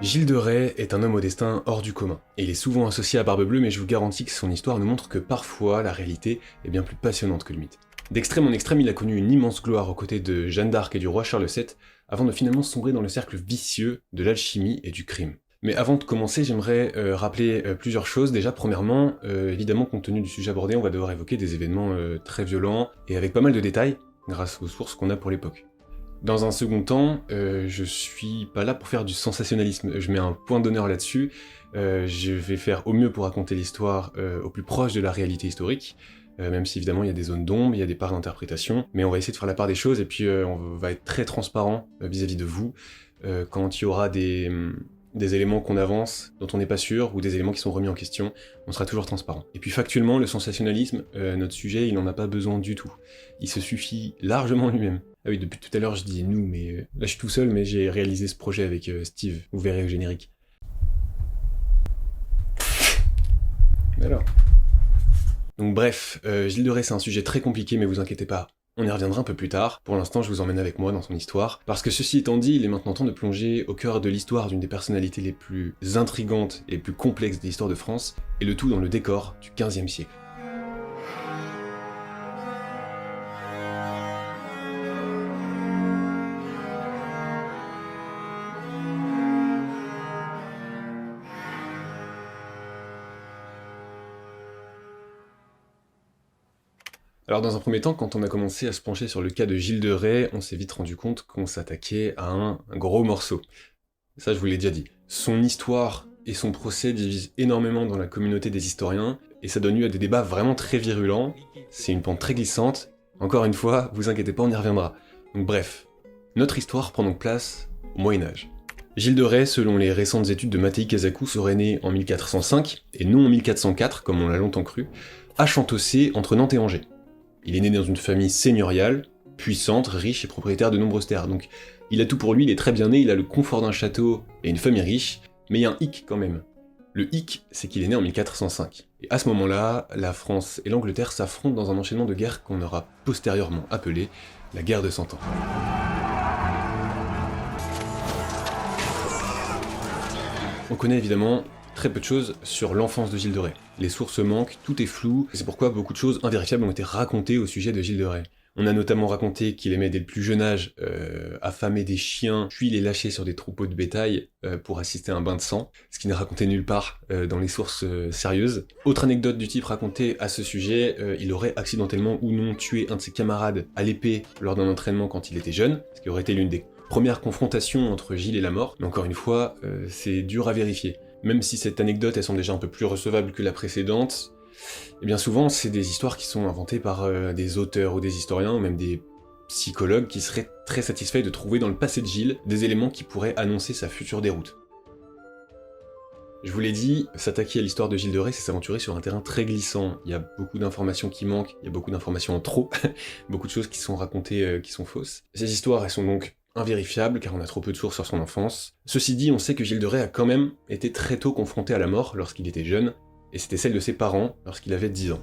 Gilles de Rais est un homme au destin hors du commun, et il est souvent associé à Barbe-Bleue, mais je vous garantis que son histoire nous montre que parfois la réalité est bien plus passionnante que le mythe. D'extrême en extrême, il a connu une immense gloire aux côtés de Jeanne d'Arc et du roi Charles VII, avant de finalement sombrer dans le cercle vicieux de l'alchimie et du crime. Mais avant de commencer, j'aimerais rappeler plusieurs choses. Déjà, premièrement, évidemment, compte tenu du sujet abordé, on va devoir évoquer des événements très violents, et avec pas mal de détails, grâce aux sources qu'on a pour l'époque. Dans un second temps, je suis pas là pour faire du sensationnalisme, je mets un point d'honneur là-dessus, je vais faire au mieux pour raconter l'histoire au plus proche de la réalité historique, même si évidemment il y a des zones d'ombre, il y a des parts d'interprétation, mais on va essayer de faire la part des choses, et puis on va être très transparent vis-à-vis de vous, quand il y aura des éléments qu'on avance, dont on n'est pas sûr, ou des éléments qui sont remis en question, on sera toujours transparent. Et puis factuellement, le sensationnalisme, notre sujet, il n'en a pas besoin du tout. Il se suffit largement lui-même. Ah oui, depuis tout à l'heure je dis nous, mais là je suis tout seul, mais j'ai réalisé ce projet avec Steve, vous verrez au générique. Alors. Donc bref, Gilles de Rais c'est un sujet très compliqué, mais vous inquiétez pas, on y reviendra un peu plus tard. Pour l'instant, je vous emmène avec moi dans son histoire, parce que ceci étant dit, il est maintenant temps de plonger au cœur de l'histoire d'une des personnalités les plus intrigantes et les plus complexes de l'histoire de France, et le tout dans le décor du XVe siècle. Alors dans un premier temps, quand on a commencé à se pencher sur le cas de Gilles de Rais, on s'est vite rendu compte qu'on s'attaquait à un gros morceau. Ça je vous l'ai déjà dit. Son histoire et son procès divisent énormément dans la communauté des historiens, et ça donne lieu à des débats vraiment très virulents, c'est une pente très glissante, encore une fois, vous inquiétez pas, on y reviendra. Donc bref, notre histoire prend donc place au Moyen-Âge. Gilles de Rais, selon les récentes études de Mattei Cazacou, serait né en 1405, et non en 1404, comme on l'a longtemps cru, à Chantossé, entre Nantes et Angers. Il est né dans une famille seigneuriale, puissante, riche et propriétaire de nombreuses terres, donc il a tout pour lui, il est très bien né, il a le confort d'un château et une famille riche, mais il y a un hic quand même. Le hic, c'est qu'il est né en 1405. Et à ce moment-là, la France et l'Angleterre s'affrontent dans un enchaînement de guerres qu'on aura postérieurement appelé la guerre de 100 ans. On connaît évidemment très peu de choses sur l'enfance de Gilles de Rais. Les sources manquent, tout est flou, et c'est pourquoi beaucoup de choses invérifiables ont été racontées au sujet de Gilles de Rais. On a notamment raconté qu'il aimait dès le plus jeune âge affamer des chiens, puis les lâcher sur des troupeaux de bétail pour assister à un bain de sang, ce qui n'est raconté nulle part dans les sources sérieuses. Autre anecdote du type racontée à ce sujet, il aurait accidentellement ou non tué un de ses camarades à l'épée lors d'un entraînement quand il était jeune, ce qui aurait été l'une des premières confrontations entre Gilles et la mort, mais encore une fois, c'est dur à vérifier. Même si cette anecdote, elle semble déjà un peu plus recevable que la précédente, et bien souvent, c'est des histoires qui sont inventées par des auteurs ou des historiens, ou même des psychologues qui seraient très satisfaits de trouver dans le passé de Gilles des éléments qui pourraient annoncer sa future déroute. Je vous l'ai dit, s'attaquer à l'histoire de Gilles de Rais, c'est s'aventurer sur un terrain très glissant. Il y a beaucoup d'informations qui manquent, il y a beaucoup d'informations en trop, beaucoup de choses qui sont racontées qui sont fausses. Ces histoires, elles sont donc invérifiable car on a trop peu de sources sur son enfance. Ceci dit, on sait que Gilles de Rais a quand même été très tôt confronté à la mort lorsqu'il était jeune, et c'était celle de ses parents lorsqu'il avait 10 ans.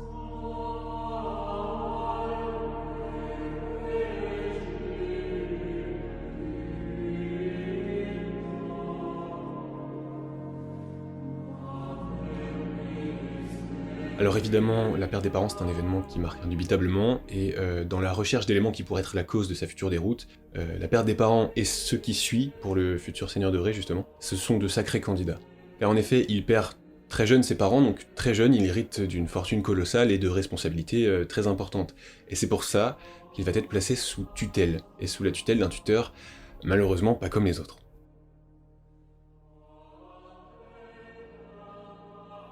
Alors évidemment, la perte des parents c'est un événement qui marque indubitablement, et dans la recherche d'éléments qui pourraient être la cause de sa future déroute, la perte des parents et ce qui suit, pour le futur seigneur de Rais justement, ce sont de sacrés candidats. Car en effet, il perd très jeune ses parents, donc très jeune il hérite d'une fortune colossale et de responsabilités très importantes. Et c'est pour ça qu'il va être placé sous tutelle, et sous la tutelle d'un tuteur, malheureusement pas comme les autres.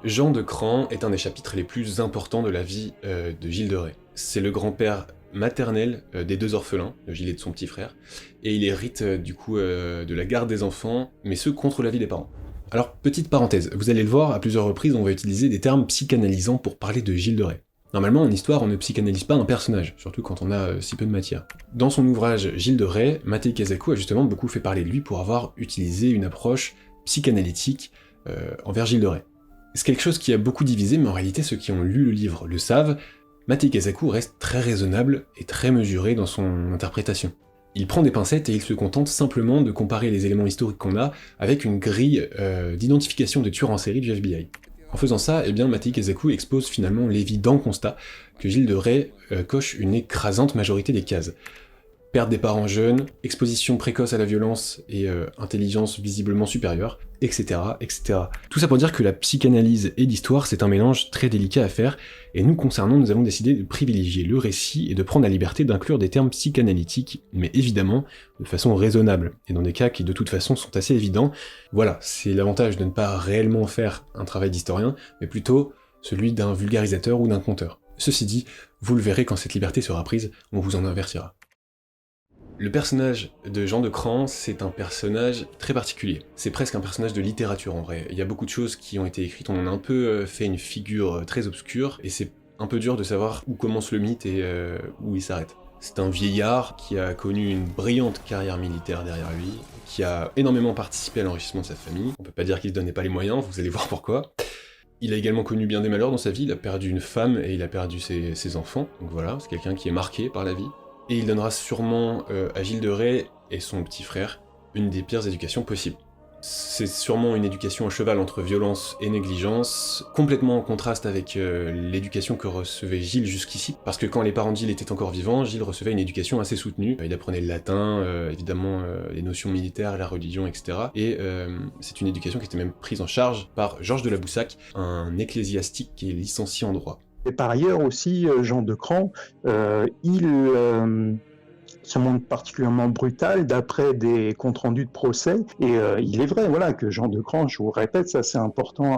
Jean de Cran est un des chapitres les plus importants de la vie de Gilles de Rais. C'est le grand-père maternel des deux orphelins, de Gilles et de son petit frère, et il hérite du coup de la garde des enfants, mais ce contre l'avis des parents. Alors, petite parenthèse, vous allez le voir, à plusieurs reprises on va utiliser des termes psychanalysants pour parler de Gilles de Rais. Normalement, en histoire, on ne psychanalyse pas un personnage, surtout quand on a si peu de matière. Dans son ouvrage Gilles de Rais, Mattei Cazacou a justement beaucoup fait parler de lui pour avoir utilisé une approche psychanalytique envers Gilles de Rais. C'est quelque chose qui a beaucoup divisé, mais en réalité ceux qui ont lu le livre le savent, Mattei Cazacou reste très raisonnable et très mesuré dans son interprétation. Il prend des pincettes et il se contente simplement de comparer les éléments historiques qu'on a avec une grille d'identification des tueurs en série du FBI. En faisant ça, eh bien, Mattei Kazaku expose finalement l'évident constat que Gilles de Rais coche une écrasante majorité des cases. Perte des parents jeunes, exposition précoce à la violence et intelligence visiblement supérieure, etc., etc. Tout ça pour dire que la psychanalyse et l'histoire, c'est un mélange très délicat à faire, et nous concernant, nous avons décidé de privilégier le récit et de prendre la liberté d'inclure des termes psychanalytiques, mais évidemment de façon raisonnable, et dans des cas qui de toute façon sont assez évidents. Voilà, c'est l'avantage de ne pas réellement faire un travail d'historien, mais plutôt celui d'un vulgarisateur ou d'un conteur. Ceci dit, vous le verrez quand cette liberté sera prise, on vous en avertira. Le personnage de Jean de Cran, c'est un personnage très particulier. C'est presque un personnage de littérature en vrai. Il y a beaucoup de choses qui ont été écrites, on en a un peu fait une figure très obscure, et c'est un peu dur de savoir où commence le mythe et où il s'arrête. C'est un vieillard qui a connu une brillante carrière militaire derrière lui, qui a énormément participé à l'enrichissement de sa famille. On peut pas dire qu'il se donnait pas les moyens, vous allez voir pourquoi. Il a également connu bien des malheurs dans sa vie, il a perdu une femme et il a perdu ses enfants, donc voilà, c'est quelqu'un qui est marqué par la vie. Et il donnera sûrement à Gilles de Rais et son petit frère une des pires éducations possibles. C'est sûrement une éducation à cheval entre violence et négligence, complètement en contraste avec l'éducation que recevait Gilles jusqu'ici, parce que quand les parents de Gilles étaient encore vivants, Gilles recevait une éducation assez soutenue. Il apprenait le latin, évidemment les notions militaires, la religion, etc. Et c'est une éducation qui était même prise en charge par Georges de la Boussac, un ecclésiastique qui est licencié en droit. Et par ailleurs aussi, Jean de Cran, il se montre particulièrement brutal d'après des comptes rendus de procès. Et il est vrai, voilà, que Jean de Cran, je vous répète, ça c'est important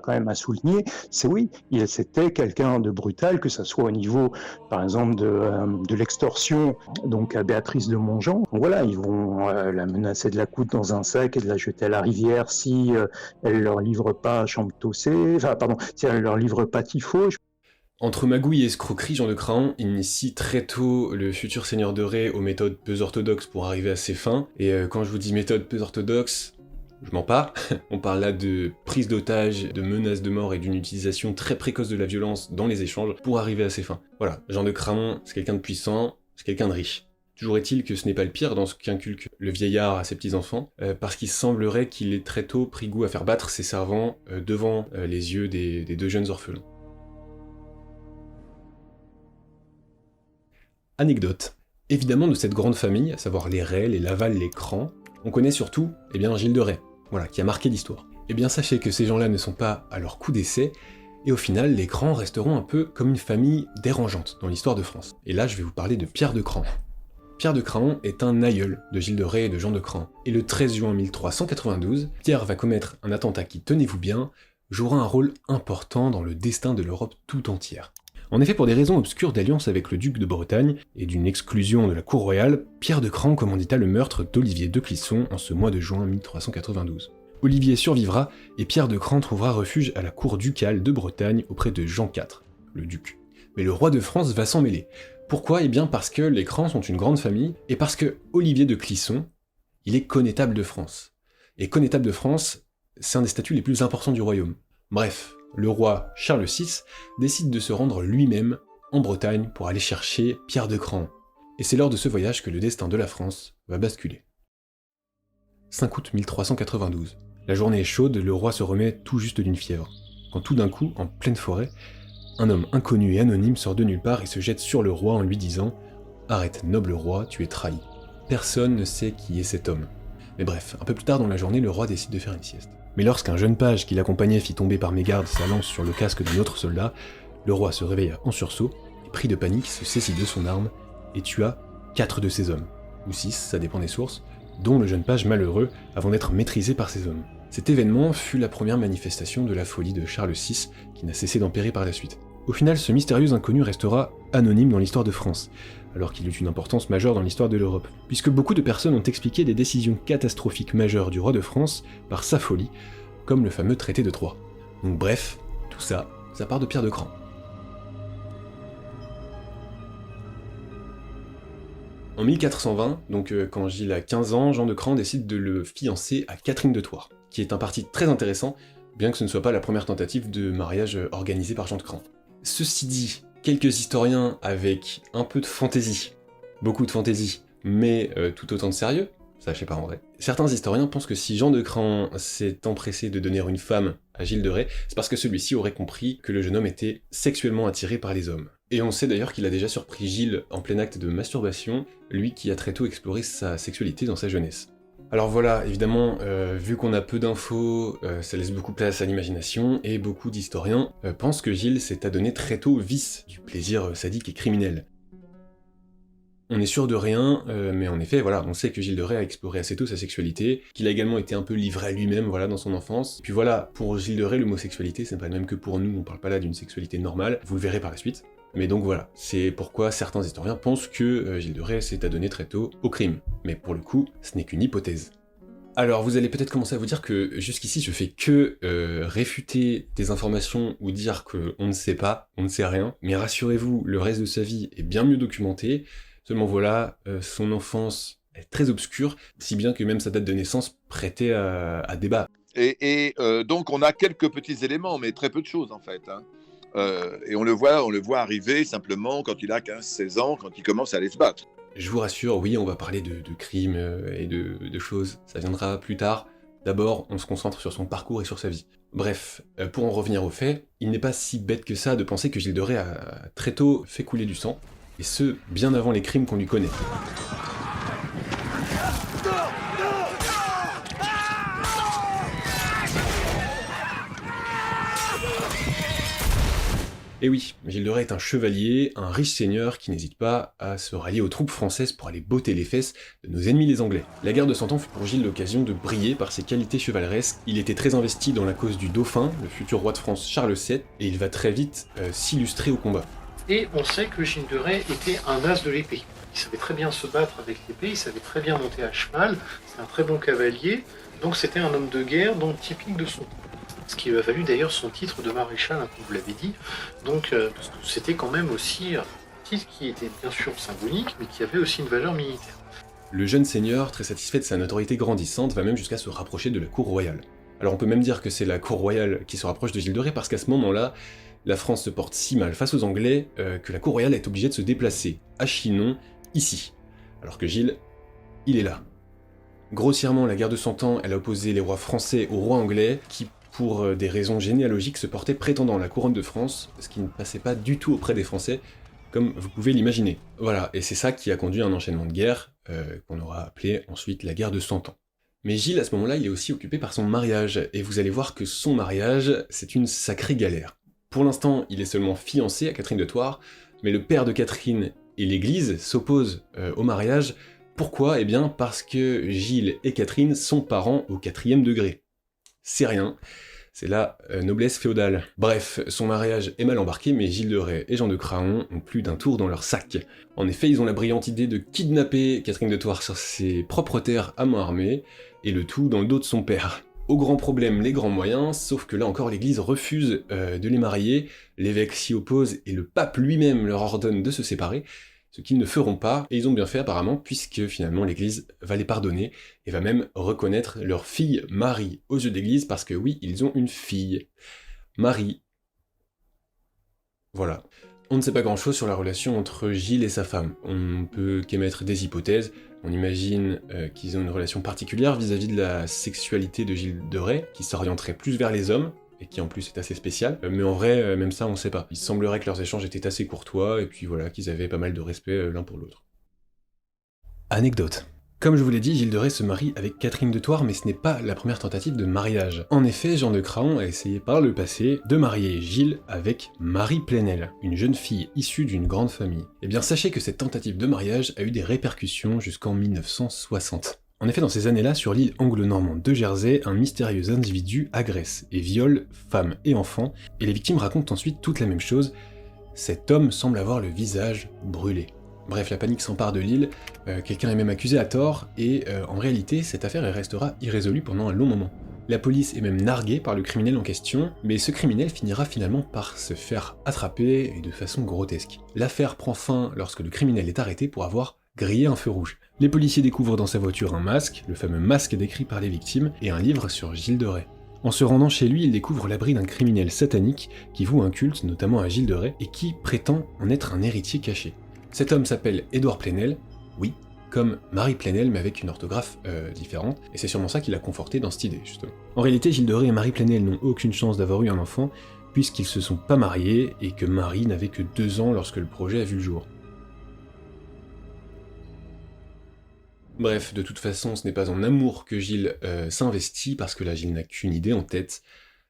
quand même à souligner, c'est oui, c'était quelqu'un de brutal, que ça soit au niveau, par exemple, de l'extorsion, donc à Béatrice de Montjean. Donc voilà, ils vont la menacer de la coudre dans un sac et de la jeter à la rivière si elle leur livre pas Champtossé, enfin pardon, si elle leur livre pas Tifo. Entre magouille et escroquerie, Jean de Craon initie très tôt le futur seigneur de Rais aux méthodes peu orthodoxes pour arriver à ses fins, et quand je vous dis méthode peu orthodoxe, je mens pas, on parle là de prise d'otages, de menaces de mort et d'une utilisation très précoce de la violence dans les échanges pour arriver à ses fins. Voilà, Jean de Craon, c'est quelqu'un de puissant, c'est quelqu'un de riche. Toujours est-il que ce n'est pas le pire dans ce qu'inculque le vieillard à ses petits-enfants, parce qu'il semblerait qu'il ait très tôt pris goût à faire battre ses servants devant les yeux des deux jeunes orphelins. Anecdote. Évidemment, de cette grande famille, à savoir les Rais, les Laval, les Cran, on connaît surtout, Gilles de Rais, voilà, qui a marqué l'histoire. Eh bien, sachez que ces gens-là ne sont pas à leur coup d'essai, et au final, les Cran resteront un peu comme une famille dérangeante dans l'histoire de France. Et là, je vais vous parler de Pierre de Cran. Pierre de Craon est un aïeul de Gilles de Rais et de Jean de Cran, et le 13 juin 1392, Pierre va commettre un attentat qui, tenez-vous bien, jouera un rôle important dans le destin de l'Europe tout entière. En effet, pour des raisons obscures d'alliance avec le duc de Bretagne et d'une exclusion de la cour royale, Pierre de Cran commandita le meurtre d'Olivier de Clisson en ce mois de juin 1392. Olivier survivra et Pierre de Cran trouvera refuge à la cour ducale de Bretagne auprès de Jean IV, le duc. Mais le roi de France va s'en mêler. Pourquoi ? Eh bien parce que les Cran sont une grande famille et parce que Olivier de Clisson, il est connétable de France. Et connétable de France, c'est un des statuts les plus importants du royaume. Bref, le roi Charles VI décide de se rendre lui-même en Bretagne pour aller chercher Pierre de Cran. Et c'est lors de ce voyage que le destin de la France va basculer. 5 août 1392. La journée est chaude, le roi se remet tout juste d'une fièvre. Quand tout d'un coup, en pleine forêt, un homme inconnu et anonyme sort de nulle part et se jette sur le roi en lui disant « Arrête, noble roi, tu es trahi. » Personne ne sait qui est cet homme. Mais bref, un peu plus tard dans la journée, le roi décide de faire une sieste. Mais lorsqu'un jeune page qui l'accompagnait fit tomber par mégarde sa lance sur le casque d'un autre soldat, le roi se réveilla en sursaut, et pris de panique, se saisit de son arme, et tua 4 de ses hommes, ou 6, ça dépend des sources, dont le jeune page malheureux, avant d'être maîtrisé par ses hommes. Cet événement fut la première manifestation de la folie de Charles VI, qui n'a cessé d'empirer par la suite. Au final, ce mystérieux inconnu restera anonyme dans l'histoire de France, alors qu'il eut une importance majeure dans l'histoire de l'Europe, puisque beaucoup de personnes ont expliqué des décisions catastrophiques majeures du roi de France par sa folie, comme le fameux traité de Troyes. Donc bref, tout ça, ça part de Pierre de Cran. En 1420, donc quand Gilles a 15 ans, Jean de Cran décide de le fiancer à Catherine de Thouars, qui est un parti très intéressant, bien que ce ne soit pas la première tentative de mariage organisée par Jean de Cran. Ceci dit, quelques historiens avec un peu de fantaisie, beaucoup de fantaisie, mais tout autant de sérieux. Ça, je sais pas en vrai. Certains historiens pensent que si Jean de Craon s'est empressé de donner une femme à Gilles de Rais, c'est parce que celui-ci aurait compris que le jeune homme était sexuellement attiré par les hommes. Et on sait d'ailleurs qu'il a déjà surpris Gilles en plein acte de masturbation, lui qui a très tôt exploré sa sexualité dans sa jeunesse. Alors voilà, évidemment, vu qu'on a peu d'infos, ça laisse beaucoup place à l'imagination, et beaucoup d'historiens pensent que Gilles s'est adonné très tôt au vice du plaisir sadique et criminel. On est sûr de rien, mais en effet, voilà, on sait que Gilles de Rais a exploré assez tôt sa sexualité, qu'il a également été un peu livré à lui-même, voilà, dans son enfance. Puis voilà, pour Gilles de Rais, l'homosexualité, c'est pas le même que pour nous, on parle pas là d'une sexualité normale, vous le verrez par la suite. Mais donc voilà, c'est pourquoi certains historiens pensent que Gilles de Rais s'est adonné très tôt au crime. Mais pour le coup, ce n'est qu'une hypothèse. Alors vous allez peut-être commencer à vous dire que jusqu'ici je fais que réfuter des informations ou dire qu'on ne sait pas, on ne sait rien, mais rassurez-vous, le reste de sa vie est bien mieux documenté. Seulement voilà, son enfance est très obscure, si bien que même sa date de naissance prêtait à débat. Et donc on a quelques petits éléments, mais très peu de choses en fait. Hein. Et on le voit arriver simplement quand il a 15-16 ans, quand il commence à aller se battre. Je vous rassure, oui, on va parler de crimes et de choses, ça viendra plus tard. D'abord, on se concentre sur son parcours et sur sa vie. Bref, pour en revenir aux faits, il n'est pas si bête que ça de penser que Gilles de Rais a très tôt fait couler du sang, et ce, bien avant les crimes qu'on lui connaît. Et oui, Gilles de Rais est un chevalier, un riche seigneur qui n'hésite pas à se rallier aux troupes françaises pour aller botter les fesses de nos ennemis les Anglais. La guerre de Cent Ans fut pour Gilles l'occasion de briller par ses qualités chevaleresques. Il était très investi dans la cause du Dauphin, le futur roi de France Charles VII, et il va très vite s'illustrer au combat. Et on sait que Gilles de Rais était un as de l'épée. Il savait très bien se battre avec l'épée, il savait très bien monter à cheval, c'était un très bon cavalier, donc c'était un homme de guerre, donc typique de son temps. Ce qui lui a valu d'ailleurs son titre de maréchal, hein, comme vous l'avez dit. Donc parce que c'était quand même aussi un titre qui était bien sûr symbolique, mais qui avait aussi une valeur militaire. Le jeune seigneur, très satisfait de sa notoriété grandissante, va même jusqu'à se rapprocher de la cour royale. Alors on peut même dire que c'est la cour royale qui se rapproche de Gilles de Rais, parce qu'à ce moment-là, la France se porte si mal face aux Anglais que la cour royale est obligée de se déplacer à Chinon, ici. Alors que Gilles, il est là. Grossièrement, la guerre de Cent Ans, elle a opposé les rois français aux rois anglais, qui pour des raisons généalogiques, se portait prétendant la couronne de France, ce qui ne passait pas du tout auprès des Français, comme vous pouvez l'imaginer. Voilà, et c'est ça qui a conduit à un enchaînement de guerres, qu'on aura appelé ensuite la guerre de Cent Ans. Mais Gilles, à ce moment-là, il est aussi occupé par son mariage, et vous allez voir que son mariage, c'est une sacrée galère. Pour l'instant, il est seulement fiancé à Catherine de Thouars, mais le père de Catherine et l'Église s'opposent au mariage. Pourquoi ? Eh bien parce que Gilles et Catherine sont parents au 4e degré. C'est rien, c'est la noblesse féodale. Bref, son mariage est mal embarqué, mais Gilles de Rais et Jean de Craon ont plus d'un tour dans leur sac. En effet, ils ont la brillante idée de kidnapper Catherine de Thouars sur ses propres terres à main armée, et le tout dans le dos de son père. Au grand problème, les grands moyens, sauf que là encore l'église refuse de les marier, l'évêque s'y oppose et le pape lui-même leur ordonne de se séparer, ce qu'ils ne feront pas, et ils ont bien fait apparemment, puisque finalement l'église va les pardonner, et va même reconnaître leur fille Marie aux yeux d'église, parce que oui, ils ont une fille. Marie. Voilà. On ne sait pas grand-chose sur la relation entre Gilles et sa femme. On peut qu'émettre des hypothèses. On imagine qu'ils ont une relation particulière vis-à-vis de la sexualité de Gilles de Rais, qui s'orienterait plus vers les hommes, et qui en plus est assez spécial, mais en vrai, même ça on sait pas. Il semblerait que leurs échanges étaient assez courtois, et puis voilà, qu'ils avaient pas mal de respect l'un pour l'autre. Anecdote. Comme je vous l'ai dit, Gilles de Rais se marie avec Catherine de Thouars, mais ce n'est pas la première tentative de mariage. En effet, Jean de Craon a essayé par le passé de marier Gilles avec Marie Plenel, une jeune fille issue d'une grande famille. Eh bien sachez que cette tentative de mariage a eu des répercussions jusqu'en 1960. En effet, dans ces années-là, sur l'île anglo-normande de Jersey, un mystérieux individu agresse et viole femmes et enfants, et les victimes racontent ensuite toute la même chose. Cet homme semble avoir le visage brûlé. Bref, la panique s'empare de l'île, quelqu'un est même accusé à tort, et en réalité, cette affaire elle restera irrésolue pendant un long moment. La police est même narguée par le criminel en question, mais ce criminel finira finalement par se faire attraper, et de façon grotesque. L'affaire prend fin lorsque le criminel est arrêté pour avoir grillé un feu rouge. Les policiers découvrent dans sa voiture un masque, le fameux masque décrit par les victimes, et un livre sur Gilles de Rais. En se rendant chez lui, ils découvrent l'abri d'un criminel satanique qui voue un culte, notamment à Gilles de Rais, et qui prétend en être un héritier caché. Cet homme s'appelle Édouard Plenel, oui, comme Marie Plenel, mais avec une orthographe différente, et c'est sûrement ça qui l'a conforté dans cette idée, justement. En réalité, Gilles de Rais et Marie Plenel n'ont aucune chance d'avoir eu un enfant, puisqu'ils se sont pas mariés, et que Marie n'avait que 2 ans lorsque le projet a vu le jour. Bref, de toute façon, ce n'est pas en amour que Gilles s'investit, parce que là, Gilles n'a qu'une idée en tête,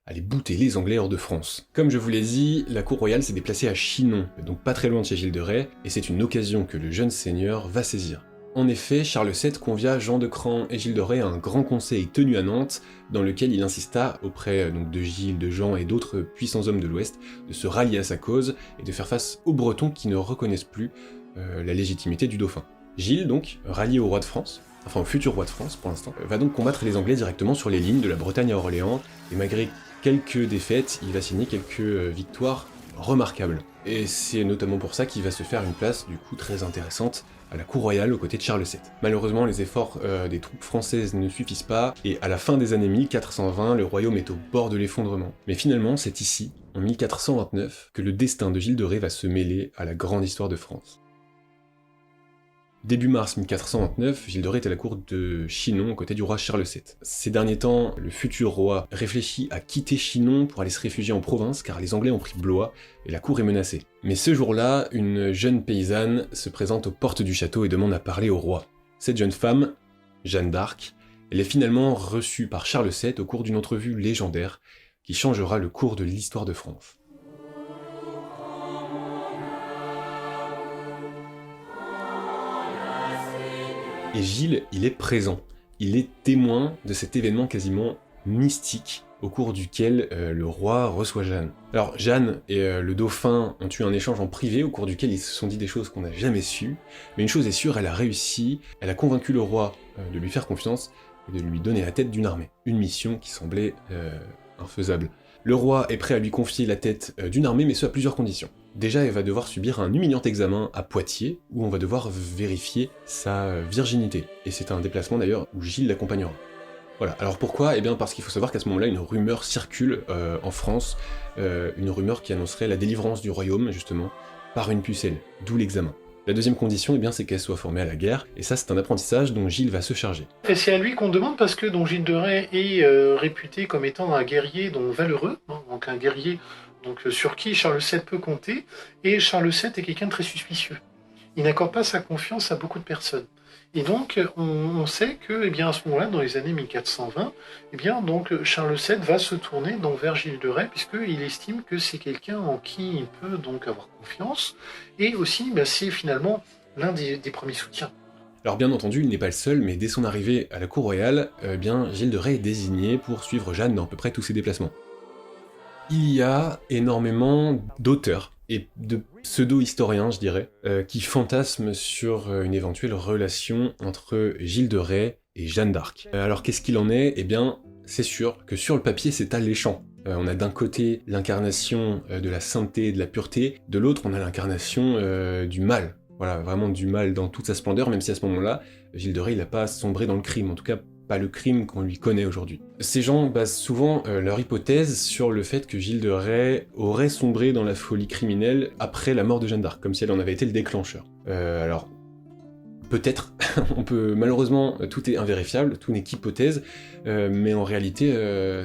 aller bouter les Anglais hors de France. Comme je vous l'ai dit, la cour royale s'est déplacée à Chinon, donc pas très loin de chez Gilles de Rais, et c'est une occasion que le jeune seigneur va saisir. En effet, Charles VII convia Jean de Cran et Gilles de Rais à un grand conseil tenu à Nantes, dans lequel il insista auprès donc, de Gilles, de Jean et d'autres puissants hommes de l'Ouest, de se rallier à sa cause et de faire face aux Bretons qui ne reconnaissent plus la légitimité du dauphin. Gilles, donc, rallié au roi de France, enfin au futur roi de France pour l'instant, va donc combattre les Anglais directement sur les lignes de la Bretagne à Orléans, et malgré quelques défaites, il va signer quelques victoires remarquables. Et c'est notamment pour ça qu'il va se faire une place, du coup, très intéressante à la cour royale aux côtés de Charles VII. Malheureusement, les efforts des troupes françaises ne suffisent pas, et à la fin des années 1420, le royaume est au bord de l'effondrement. Mais finalement, c'est ici, en 1429, que le destin de Gilles de Rais va se mêler à la grande histoire de France. Début mars 1429, Gilles de Rais est à la cour de Chinon aux côtés du roi Charles VII. Ces derniers temps, le futur roi réfléchit à quitter Chinon pour aller se réfugier en province car les Anglais ont pris Blois et la cour est menacée. Mais ce jour-là, une jeune paysanne se présente aux portes du château et demande à parler au roi. Cette jeune femme, Jeanne d'Arc, elle est finalement reçue par Charles VII au cours d'une entrevue légendaire qui changera le cours de l'histoire de France. Et Gilles, il est présent. Il est témoin de cet événement quasiment mystique au cours duquel le roi reçoit Jeanne. Alors Jeanne et le dauphin ont eu un échange en privé au cours duquel ils se sont dit des choses qu'on n'a jamais su, mais une chose est sûre, elle a réussi, elle a convaincu le roi de lui faire confiance et de lui donner la tête d'une armée. Une mission qui semblait infaisable. Le roi est prêt à lui confier la tête d'une armée, mais ce à plusieurs conditions. Déjà, elle va devoir subir un humiliant examen à Poitiers, où on va devoir vérifier sa virginité. Et c'est un déplacement d'ailleurs où Gilles l'accompagnera. Voilà, alors pourquoi ? Eh bien parce qu'il faut savoir qu'à ce moment-là, une rumeur circule en France, une rumeur qui annoncerait la délivrance du royaume, justement, par une pucelle, d'où l'examen. La deuxième condition, eh bien, c'est qu'elle soit formée à la guerre, et ça c'est un apprentissage dont Gilles va se charger. Et c'est à lui qu'on demande parce que donc, Gilles de Rais est réputé comme étant un guerrier donc, valeureux, hein, donc un guerrier donc, sur qui Charles VII peut compter, et Charles VII est quelqu'un de très suspicieux. Il n'accorde pas sa confiance à beaucoup de personnes. Et donc, on sait que, eh bien, à ce moment-là, dans les années 1420, eh bien, donc, Charles VII va se tourner donc, vers Gilles de Rais, puisqu'il estime que c'est quelqu'un en qui il peut donc avoir confiance, et aussi, c'est finalement l'un des premiers soutiens. Alors bien entendu, il n'est pas le seul, mais dès son arrivée à la cour royale, Gilles de Rais est désigné pour suivre Jeanne dans à peu près tous ses déplacements. Il y a énormément d'auteurs et de pseudo-historiens, je dirais, qui fantasment sur une éventuelle relation entre Gilles de Rais et Jeanne d'Arc. Alors qu'est-ce qu'il en est ? Eh bien, c'est sûr que sur le papier, c'est alléchant. On a d'un côté l'incarnation de la sainteté et de la pureté, de l'autre on a l'incarnation du mal. Voilà, vraiment du mal dans toute sa splendeur, même si à ce moment-là, Gilles de Rais n'a pas sombré dans le crime, en tout cas pas le crime qu'on lui connaît aujourd'hui. Ces gens basent souvent leur hypothèse sur le fait que Gilles de Rais aurait sombré dans la folie criminelle après la mort de Jeanne d'Arc, comme si elle en avait été le déclencheur. Alors, peut-être, on peut malheureusement, tout est invérifiable, tout n'est qu'hypothèse, mais en réalité,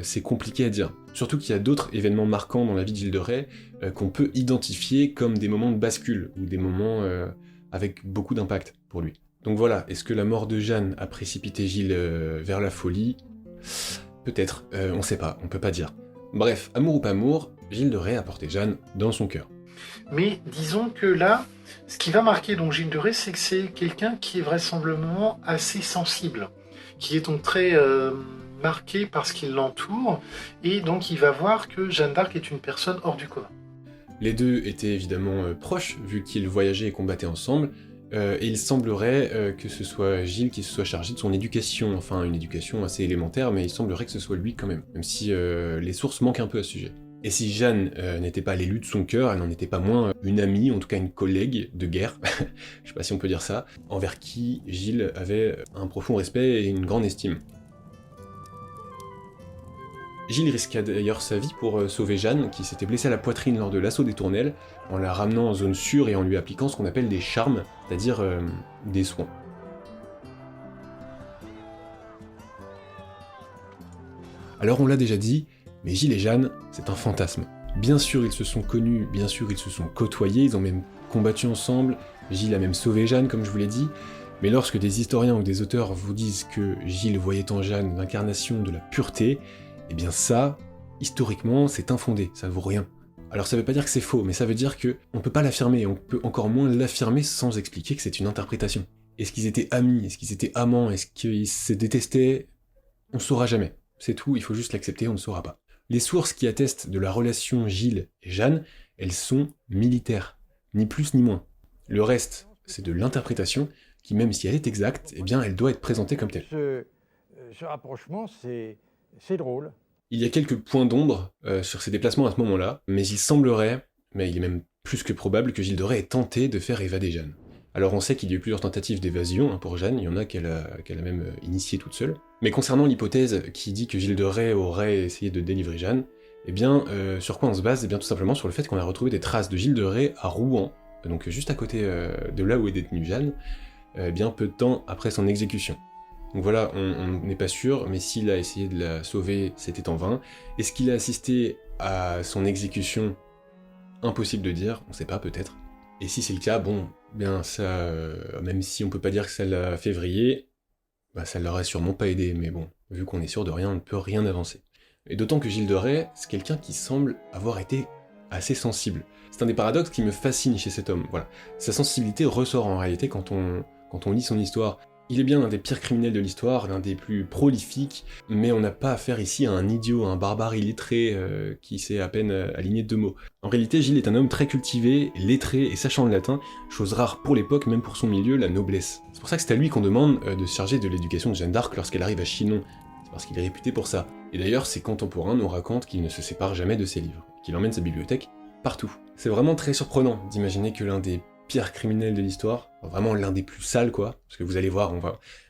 c'est compliqué à dire. Surtout qu'il y a d'autres événements marquants dans la vie de Gilles de Rais qu'on peut identifier comme des moments de bascule, ou des moments avec beaucoup d'impact pour lui. Donc voilà, est-ce que la mort de Jeanne a précipité Gilles vers la folie ? Peut-être, on sait pas, on peut pas dire. Bref, amour ou pas amour, Gilles de Rais a porté Jeanne dans son cœur. Mais disons que là, ce qui va marquer donc Gilles de Rais, c'est que c'est quelqu'un qui est vraisemblablement assez sensible, qui est donc très marqué par ce qui l'entoure, et donc il va voir que Jeanne d'Arc est une personne hors du commun. Les deux étaient évidemment proches, vu qu'ils voyageaient et combattaient ensemble, et il semblerait que ce soit Gilles qui se soit chargé de son éducation, enfin une éducation assez élémentaire, mais il semblerait que ce soit lui quand même si les sources manquent un peu à ce sujet. Et si Jeanne n'était pas l'élu de son cœur, elle n'en était pas moins une amie, en tout cas une collègue de guerre, je sais pas si on peut dire ça, envers qui Gilles avait un profond respect et une grande estime. Gilles risqua d'ailleurs sa vie pour sauver Jeanne, qui s'était blessée à la poitrine lors de l'assaut des Tournelles, en la ramenant en zone sûre et en lui appliquant ce qu'on appelle des charmes, c'est-à-dire des soins. Alors on l'a déjà dit, mais Gilles et Jeanne, c'est un fantasme. Bien sûr ils se sont connus, bien sûr ils se sont côtoyés, ils ont même combattu ensemble, Gilles a même sauvé Jeanne comme je vous l'ai dit, mais lorsque des historiens ou des auteurs vous disent que Gilles voyait en Jeanne l'incarnation de la pureté, eh bien ça, historiquement, c'est infondé, ça vaut rien. Alors ça veut pas dire que c'est faux, mais ça veut dire que on peut pas l'affirmer, on peut encore moins l'affirmer sans expliquer que c'est une interprétation. Est-ce qu'ils étaient amis, est-ce qu'ils étaient amants, est-ce qu'ils se détestaient? On saura jamais. C'est tout, il faut juste l'accepter, on ne saura pas. Les sources qui attestent de la relation Gilles et Jeanne, elles sont militaires, ni plus ni moins. Le reste, c'est de l'interprétation, qui même si elle est exacte, eh bien elle doit être présentée comme telle. Ce rapprochement, c'est drôle. Il y a quelques points d'ombre sur ses déplacements à ce moment-là, mais il semblerait, mais il est même plus que probable que Gilles de Rais ait tenté de faire évader Jeanne. Alors on sait qu'il y a eu plusieurs tentatives d'évasion pour Jeanne, il y en a qu'elle a même initié toute seule. Mais concernant l'hypothèse qui dit que Gilles de Rais aurait essayé de délivrer Jeanne, eh bien sur quoi on se base? Eh bien tout simplement sur le fait qu'on a retrouvé des traces de Gilles de Rais à Rouen, donc juste à côté de là où est détenue Jeanne, bien peu de temps après son exécution. Donc voilà, on n'est pas sûr, mais s'il a essayé de la sauver, c'était en vain. Est-ce qu'il a assisté à son exécution? Impossible de dire, on sait pas peut-être. Et si c'est le cas, bon, bien ça, même si on peut pas dire que ça l'a fait vriller, bah ça l'aurait sûrement pas aidé, mais bon, vu qu'on est sûr de rien, on ne peut rien avancer. Et d'autant que Gilles de Rais, c'est quelqu'un qui semble avoir été assez sensible. C'est un des paradoxes qui me fascine chez cet homme, voilà. Sa sensibilité ressort en réalité quand on lit son histoire. Il est bien l'un des pires criminels de l'histoire, l'un des plus prolifiques, mais on n'a pas affaire ici à un idiot, à un barbare illettré qui sait à peine aligner 2 mots. En réalité, Gilles est un homme très cultivé, lettré et sachant le latin, chose rare pour l'époque, même pour son milieu, la noblesse. C'est pour ça que c'est à lui qu'on demande de se charger de l'éducation de Jeanne d'Arc lorsqu'elle arrive à Chinon. C'est parce qu'il est réputé pour ça. Et d'ailleurs, ses contemporains nous racontent qu'il ne se sépare jamais de ses livres, qu'il emmène sa bibliothèque partout. C'est vraiment très surprenant d'imaginer que l'un des pire criminel de l'histoire, vraiment l'un des plus sales quoi, parce que vous allez voir,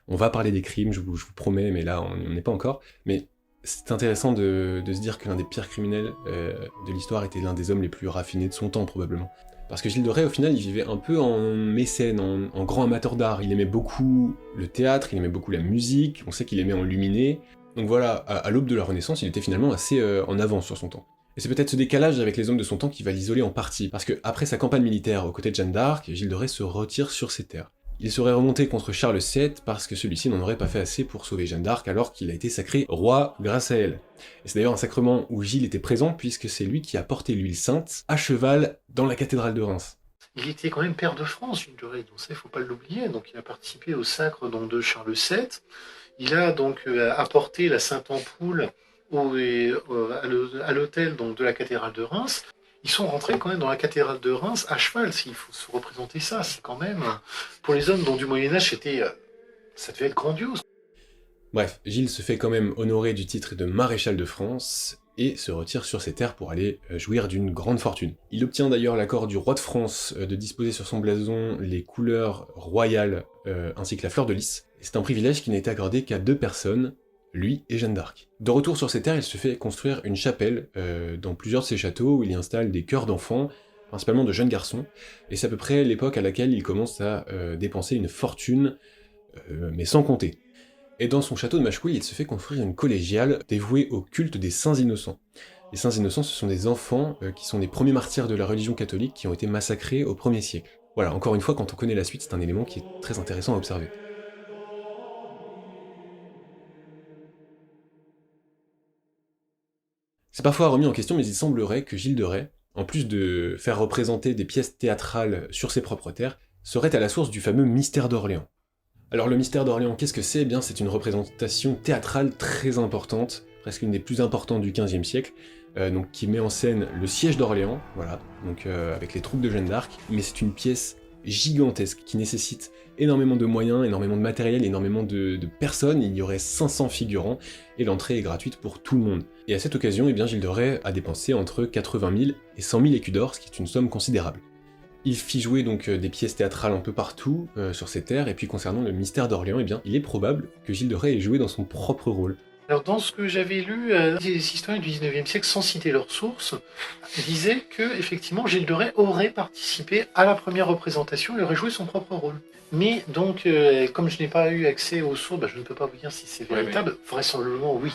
on va parler des crimes, je vous promets, mais là on n'y est pas encore, mais c'est intéressant de se dire que l'un des pires criminels de l'histoire était l'un des hommes les plus raffinés de son temps probablement. Parce que Gilles de Rais au final il vivait un peu en mécène, en grand amateur d'art, il aimait beaucoup le théâtre, il aimait beaucoup la musique, on sait qu'il aimait enluminer, donc voilà, à l'aube de la Renaissance il était finalement assez en avance sur son temps. Et c'est peut-être ce décalage avec les hommes de son temps qui va l'isoler en partie, parce que après sa campagne militaire aux côtés de Jeanne d'Arc, Gilles de Rais se retire sur ses terres. Il serait remonté contre Charles VII parce que celui-ci n'en aurait pas fait assez pour sauver Jeanne d'Arc alors qu'il a été sacré roi grâce à elle. Et c'est d'ailleurs un sacrement où Gilles était présent puisque c'est lui qui a porté l'huile sainte à cheval dans la cathédrale de Reims. Il était quand même père de France, Gilles de Rais, donc ça il ne faut pas l'oublier, donc il a participé au sacre donc, de Charles VII. Il a donc apporté la Sainte Ampoule à l'hôtel donc de la cathédrale de Reims. Ils sont rentrés quand même dans la cathédrale de Reims à cheval, s'il faut se représenter ça. C'est quand même, pour les hommes dont du Moyen-Âge, ça devait être grandiose. Bref, Gilles se fait quand même honorer du titre de maréchal de France et se retire sur ses terres pour aller jouir d'une grande fortune. Il obtient d'ailleurs l'accord du roi de France de disposer sur son blason les couleurs royales ainsi que la fleur de lys. C'est un privilège qui n'a été accordé qu'à 2 personnes, lui et Jeanne d'Arc. De retour sur ses terres, il se fait construire une chapelle dans plusieurs de ses châteaux où il y installe des chœurs d'enfants, principalement de jeunes garçons, et c'est à peu près l'époque à laquelle il commence à dépenser une fortune, mais sans compter. Et dans son château de Machecoul, il se fait construire une collégiale dévouée au culte des saints innocents. Les saints innocents, ce sont des enfants qui sont les premiers martyrs de la religion catholique qui ont été massacrés au 1er siècle. Voilà, encore une fois, quand on connaît la suite, c'est un élément qui est très intéressant à observer. C'est parfois remis en question, mais il semblerait que Gilles de Rais, en plus de faire représenter des pièces théâtrales sur ses propres terres, serait à la source du fameux mystère d'Orléans. Alors le mystère d'Orléans, qu'est-ce que c'est? Eh bien c'est une représentation théâtrale très importante, presque une des plus importantes du XVe siècle, donc qui met en scène le siège d'Orléans, voilà, donc avec les troupes de Jeanne d'Arc, mais c'est une pièce gigantesque qui nécessite énormément de moyens, énormément de matériel, énormément de personnes, il y aurait 500 figurants, et l'entrée est gratuite pour tout le monde. Et à cette occasion, eh bien, Gilles de Rais a dépensé entre 80 000 et 100 000 écus d'or, ce qui est une somme considérable. Il fit jouer donc des pièces théâtrales un peu partout sur ses terres, et puis concernant le mystère d'Orléans, eh bien, il est probable que Gilles de Rais ait joué dans son propre rôle. Alors dans ce que j'avais lu, des historiens du 19e siècle, sans citer leurs sources, disaient que effectivement Gilles de Rais aurait participé à la première représentation et aurait joué son propre rôle. Mais donc, comme je n'ai pas eu accès aux sources, je ne peux pas vous dire si c'est véritable. Vraisemblablement oui.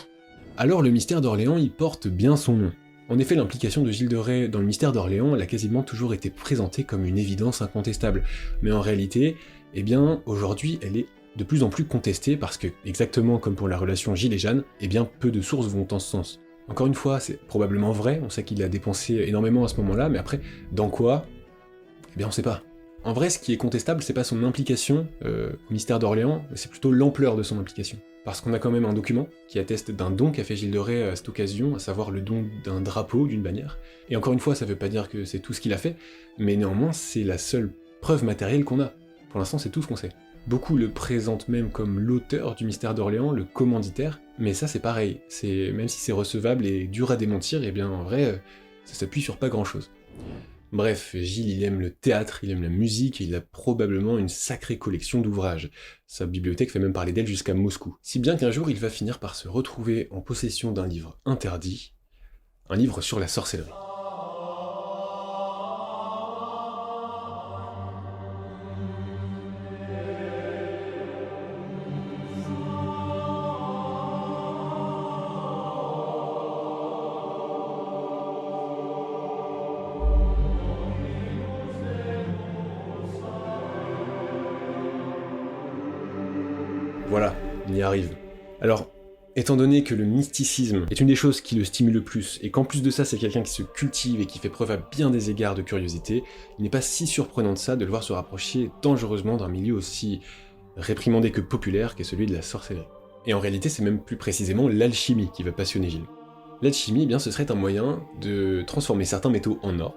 alors le mystère d'Orléans il porte bien son nom. En effet, l'implication de Gilles de Rais dans le mystère d'Orléans, elle a quasiment toujours été présentée comme une évidence incontestable, mais en réalité, eh bien, aujourd'hui, elle est de plus en plus contestée parce que, exactement comme pour la relation Gilles et Jeanne, eh bien, peu de sources vont en ce sens. Encore une fois, c'est probablement vrai, on sait qu'il a dépensé énormément à ce moment-là, mais après, dans quoi? Eh bien, on sait pas. En vrai, ce qui est contestable, c'est pas son implication au mystère d'Orléans, c'est plutôt l'ampleur de son implication. Parce qu'on a quand même un document qui atteste d'un don qu'a fait Gilles de Rais à cette occasion, à savoir le don d'un drapeau, d'une bannière. Et encore une fois, ça veut pas dire que c'est tout ce qu'il a fait, mais néanmoins, c'est la seule preuve matérielle qu'on a. Pour l'instant, c'est tout ce qu'on sait. Beaucoup le présentent même comme l'auteur du mystère d'Orléans, le commanditaire, mais ça c'est pareil, même si c'est recevable et dur à démentir, et bien en vrai, ça s'appuie sur pas grand chose. Bref, Gilles il aime le théâtre, il aime la musique, et il a probablement une sacrée collection d'ouvrages. Sa bibliothèque fait même parler d'elle jusqu'à Moscou. Si bien qu'un jour il va finir par se retrouver en possession d'un livre interdit, un livre sur la sorcellerie. Voilà, on y arrive. Alors, étant donné que le mysticisme est une des choses qui le stimule le plus, et qu'en plus de ça c'est quelqu'un qui se cultive et qui fait preuve à bien des égards de curiosité, il n'est pas si surprenant de ça de le voir se rapprocher dangereusement d'un milieu aussi réprimandé que populaire qu'est celui de la sorcellerie. Et en réalité c'est même plus précisément l'alchimie qui va passionner Gilles. L'alchimie, eh bien, ce serait un moyen de transformer certains métaux en or,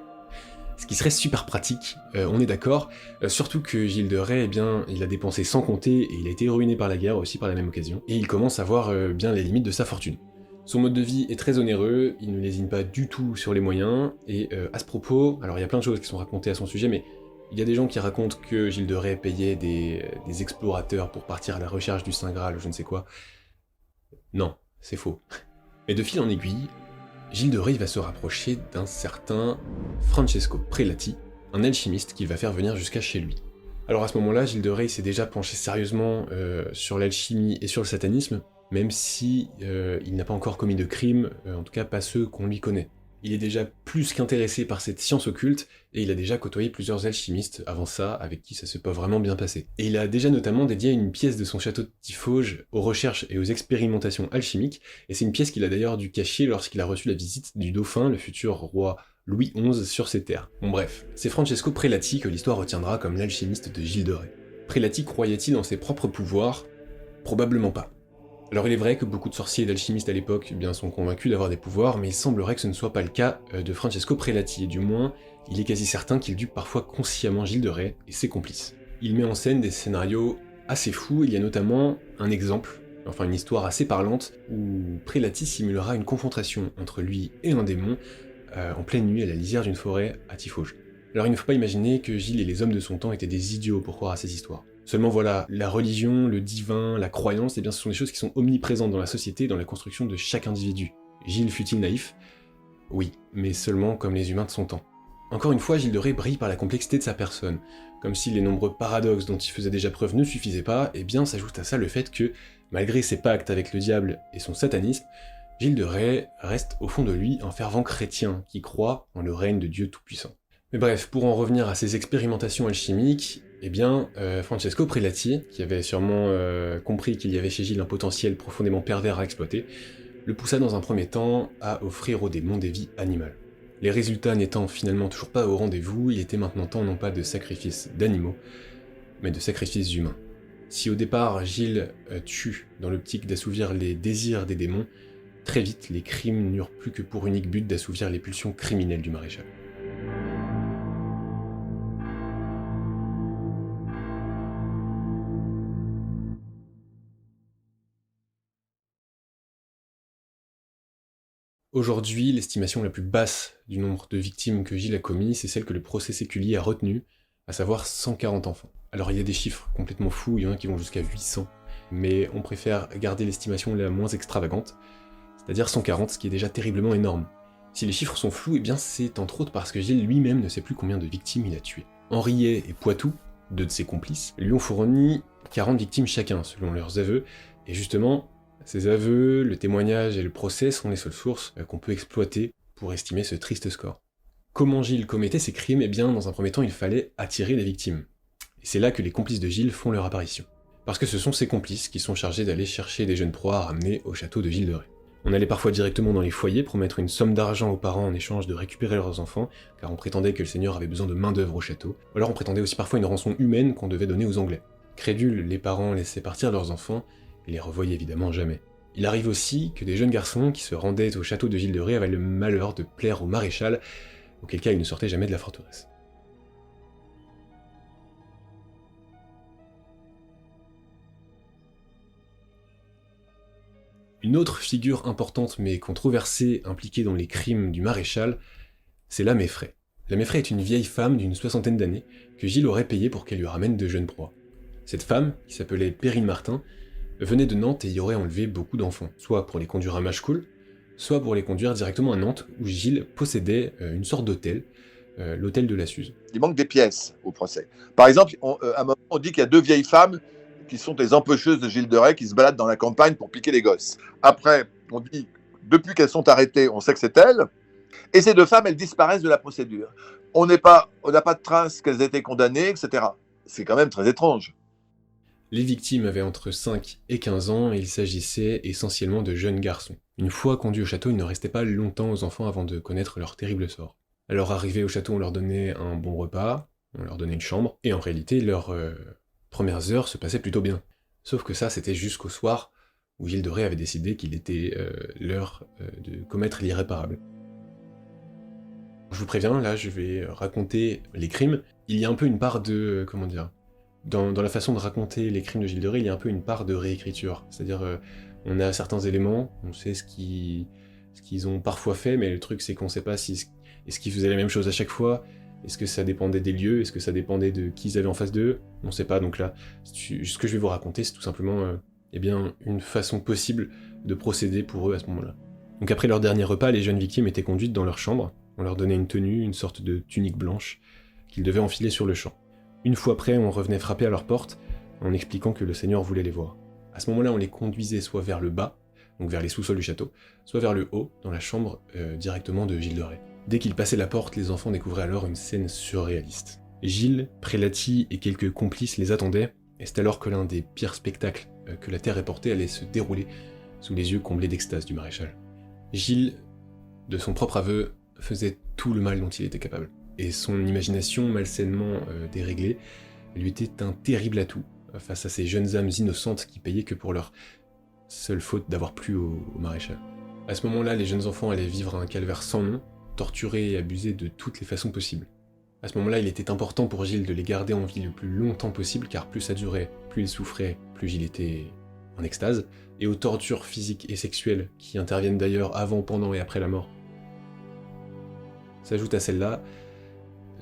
ce qui serait super pratique, on est d'accord, surtout que Gilles de Rais, eh bien, il a dépensé sans compter, et il a été ruiné par la guerre aussi par la même occasion, et il commence à voir bien les limites de sa fortune. Son mode de vie est très onéreux, il ne lésine pas du tout sur les moyens, et à ce propos, alors il y a plein de choses qui sont racontées à son sujet, mais il y a des gens qui racontent que Gilles de Rais payait des explorateurs pour partir à la recherche du Saint Graal ou je ne sais quoi. Non, c'est faux. Mais de fil en aiguille, Gilles de Rais va se rapprocher d'un certain Francesco Prelati, un alchimiste qu'il va faire venir jusqu'à chez lui. Alors à ce moment-là, Gilles de Rais s'est déjà penché sérieusement sur l'alchimie et sur le satanisme, même si il n'a pas encore commis de crimes, en tout cas pas ceux qu'on lui connaît. Il est déjà plus qu'intéressé par cette science occulte, et il a déjà côtoyé plusieurs alchimistes avant ça, avec qui ça s'est pas vraiment bien passé. Et il a déjà notamment dédié une pièce de son château de Tifauge aux recherches et aux expérimentations alchimiques, et c'est une pièce qu'il a d'ailleurs dû cacher lorsqu'il a reçu la visite du dauphin, le futur roi Louis XI, sur ses terres. Bon bref, c'est Francesco Prelati que l'histoire retiendra comme l'alchimiste de Gilles de Rais. Prelati croyait-il en ses propres pouvoirs? Probablement pas. Alors il est vrai que beaucoup de sorciers et d'alchimistes à l'époque sont convaincus d'avoir des pouvoirs, mais il semblerait que ce ne soit pas le cas de Francesco Prelati, et du moins, il est quasi certain qu'il dupe parfois consciemment Gilles de Rais et ses complices. Il met en scène des scénarios assez fous, il y a notamment un exemple, enfin une histoire assez parlante, où Prelati simulera une confrontation entre lui et un démon en pleine nuit à la lisière d'une forêt à Tifauge. Alors il ne faut pas imaginer que Gilles et les hommes de son temps étaient des idiots pour croire à ces histoires. Seulement voilà, la religion, le divin, la croyance, eh bien ce sont des choses qui sont omniprésentes dans la société et dans la construction de chaque individu. Gilles fut-il naïf? Oui, mais seulement comme les humains de son temps. Encore une fois, Gilles de Rais brille par la complexité de sa personne. Comme si les nombreux paradoxes dont il faisait déjà preuve ne suffisaient pas, eh bien s'ajoute à ça le fait que, malgré ses pactes avec le diable et son satanisme, Gilles de Rais reste au fond de lui un fervent chrétien qui croit en le règne de Dieu Tout-Puissant. Mais bref, pour en revenir à ses expérimentations alchimiques, eh bien, Francesco Prelati, qui avait sûrement compris qu'il y avait chez Gilles un potentiel profondément pervers à exploiter, le poussa dans un premier temps à offrir au démon des vies animales. Les résultats n'étant finalement toujours pas au rendez-vous, il était maintenant temps non pas de sacrifices d'animaux, mais de sacrifices humains. Si au départ Gilles tue dans l'optique d'assouvir les désirs des démons, très vite les crimes n'eurent plus que pour unique but d'assouvir les pulsions criminelles du maréchal. Aujourd'hui, l'estimation la plus basse du nombre de victimes que Gilles a commis, c'est celle que le procès séculier a retenue, à savoir 140 enfants. Alors il y a des chiffres complètement fous, il y en a qui vont jusqu'à 800, mais on préfère garder l'estimation la moins extravagante, c'est-à-dire 140, ce qui est déjà terriblement énorme. Si les chiffres sont flous, eh bien c'est entre autres parce que Gilles lui-même ne sait plus combien de victimes il a tuées. Henriet et Poitou, deux de ses complices, lui ont fourni 40 victimes chacun, selon leurs aveux, et justement, Ses aveux, le témoignage et le procès sont les seules sources qu'on peut exploiter pour estimer ce triste score. Comment Gilles commettait ces crimes? Eh bien, dans un premier temps, il fallait attirer les victimes. Et c'est là que les complices de Gilles font leur apparition. Parce que ce sont ces complices qui sont chargés d'aller chercher des jeunes proies à ramener au château de Gilles de Rais. On allait parfois directement dans les foyers promettre une somme d'argent aux parents en échange de récupérer leurs enfants, car on prétendait que le seigneur avait besoin de main-d'œuvre au château, ou alors on prétendait aussi parfois une rançon humaine qu'on devait donner aux Anglais. Crédules, les parents laissaient partir leurs enfants, et les revoyaient évidemment jamais. Il arrive aussi que des jeunes garçons qui se rendaient au château de Gilles de Rais avaient le malheur de plaire au maréchal, auquel cas ils ne sortaient jamais de la forteresse. Une autre figure importante mais controversée impliquée dans les crimes du maréchal, c'est la Méfray. La Méfray est une vieille femme d'une 60aine d'années que Gilles aurait payée pour qu'elle lui ramène de jeunes proies. Cette femme, qui s'appelait Perrine Martin, venait de Nantes et y aurait enlevé beaucoup d'enfants, soit pour les conduire à Machecoul, soit pour les conduire directement à Nantes, où Gilles possédait une sorte d'hôtel, l'hôtel de la Suze. Il manque des pièces au procès. Par exemple, à un moment, on dit qu'il y a 2 vieilles femmes qui sont des empêcheuses de Gilles de Rais qui se baladent dans la campagne pour piquer les gosses. Après, on dit, depuis qu'elles sont arrêtées, on sait que c'est elles. Et ces 2 femmes, elles disparaissent de la procédure. On n'a pas de trace qu'elles aient été condamnées, etc. C'est quand même très étrange. Les victimes avaient entre 5 et 15 ans et il s'agissait essentiellement de jeunes garçons. Une fois conduits au château, il ne restait pas longtemps aux enfants avant de connaître leur terrible sort. Alors arrivés au château, on leur donnait un bon repas, on leur donnait une chambre, et en réalité, leurs premières heures se passaient plutôt bien. Sauf que ça, c'était jusqu'au soir où Gilles de Rais avait décidé qu'il était l'heure de commettre l'irréparable. Je vous préviens, là, je vais raconter les crimes. Il y a un peu une part de... comment dire ? Dans la façon de raconter les crimes de Gilles de Rais, il y a un peu une part de réécriture. C'est-à-dire, on a certains éléments, on sait ce qu'ils ont parfois fait, mais le truc, c'est qu'on sait pas si... Est-ce qu'ils faisaient la même chose à chaque fois? Est-ce que ça dépendait des lieux? Est-ce que ça dépendait de qui ils avaient en face d'eux? On sait pas, donc là, ce que je vais vous raconter, c'est tout simplement eh bien, une façon possible de procéder pour eux à ce moment-là. Donc après leur dernier repas, les jeunes victimes étaient conduites dans leur chambre. On leur donnait une tenue, une sorte de tunique blanche, qu'ils devaient enfiler sur le champ. Une fois prêts, on revenait frapper à leur porte, en expliquant que le seigneur voulait les voir. À ce moment-là, on les conduisait soit vers le bas, donc vers les sous-sols du château, soit vers le haut, dans la chambre directement de Gilles de Rais. Dès qu'ils passaient la porte, les enfants découvraient alors une scène surréaliste. Gilles, Prélati et quelques complices les attendaient, et c'est alors que l'un des pires spectacles que la terre ait porté allait se dérouler sous les yeux comblés d'extase du maréchal. Gilles, de son propre aveu, faisait tout le mal dont il était capable. Et son imagination malsainement déréglée lui était un terrible atout face à ces jeunes âmes innocentes qui payaient que pour leur seule faute d'avoir plu au maréchal. À ce moment-là, les jeunes enfants allaient vivre un calvaire sans nom, torturés et abusés de toutes les façons possibles. À ce moment-là, il était important pour Gilles de les garder en vie le plus longtemps possible, car plus ça durait, plus ils souffraient, plus Gilles était en extase, et aux tortures physiques et sexuelles, qui interviennent d'ailleurs avant, pendant et après la mort. S'ajoutent à celles-là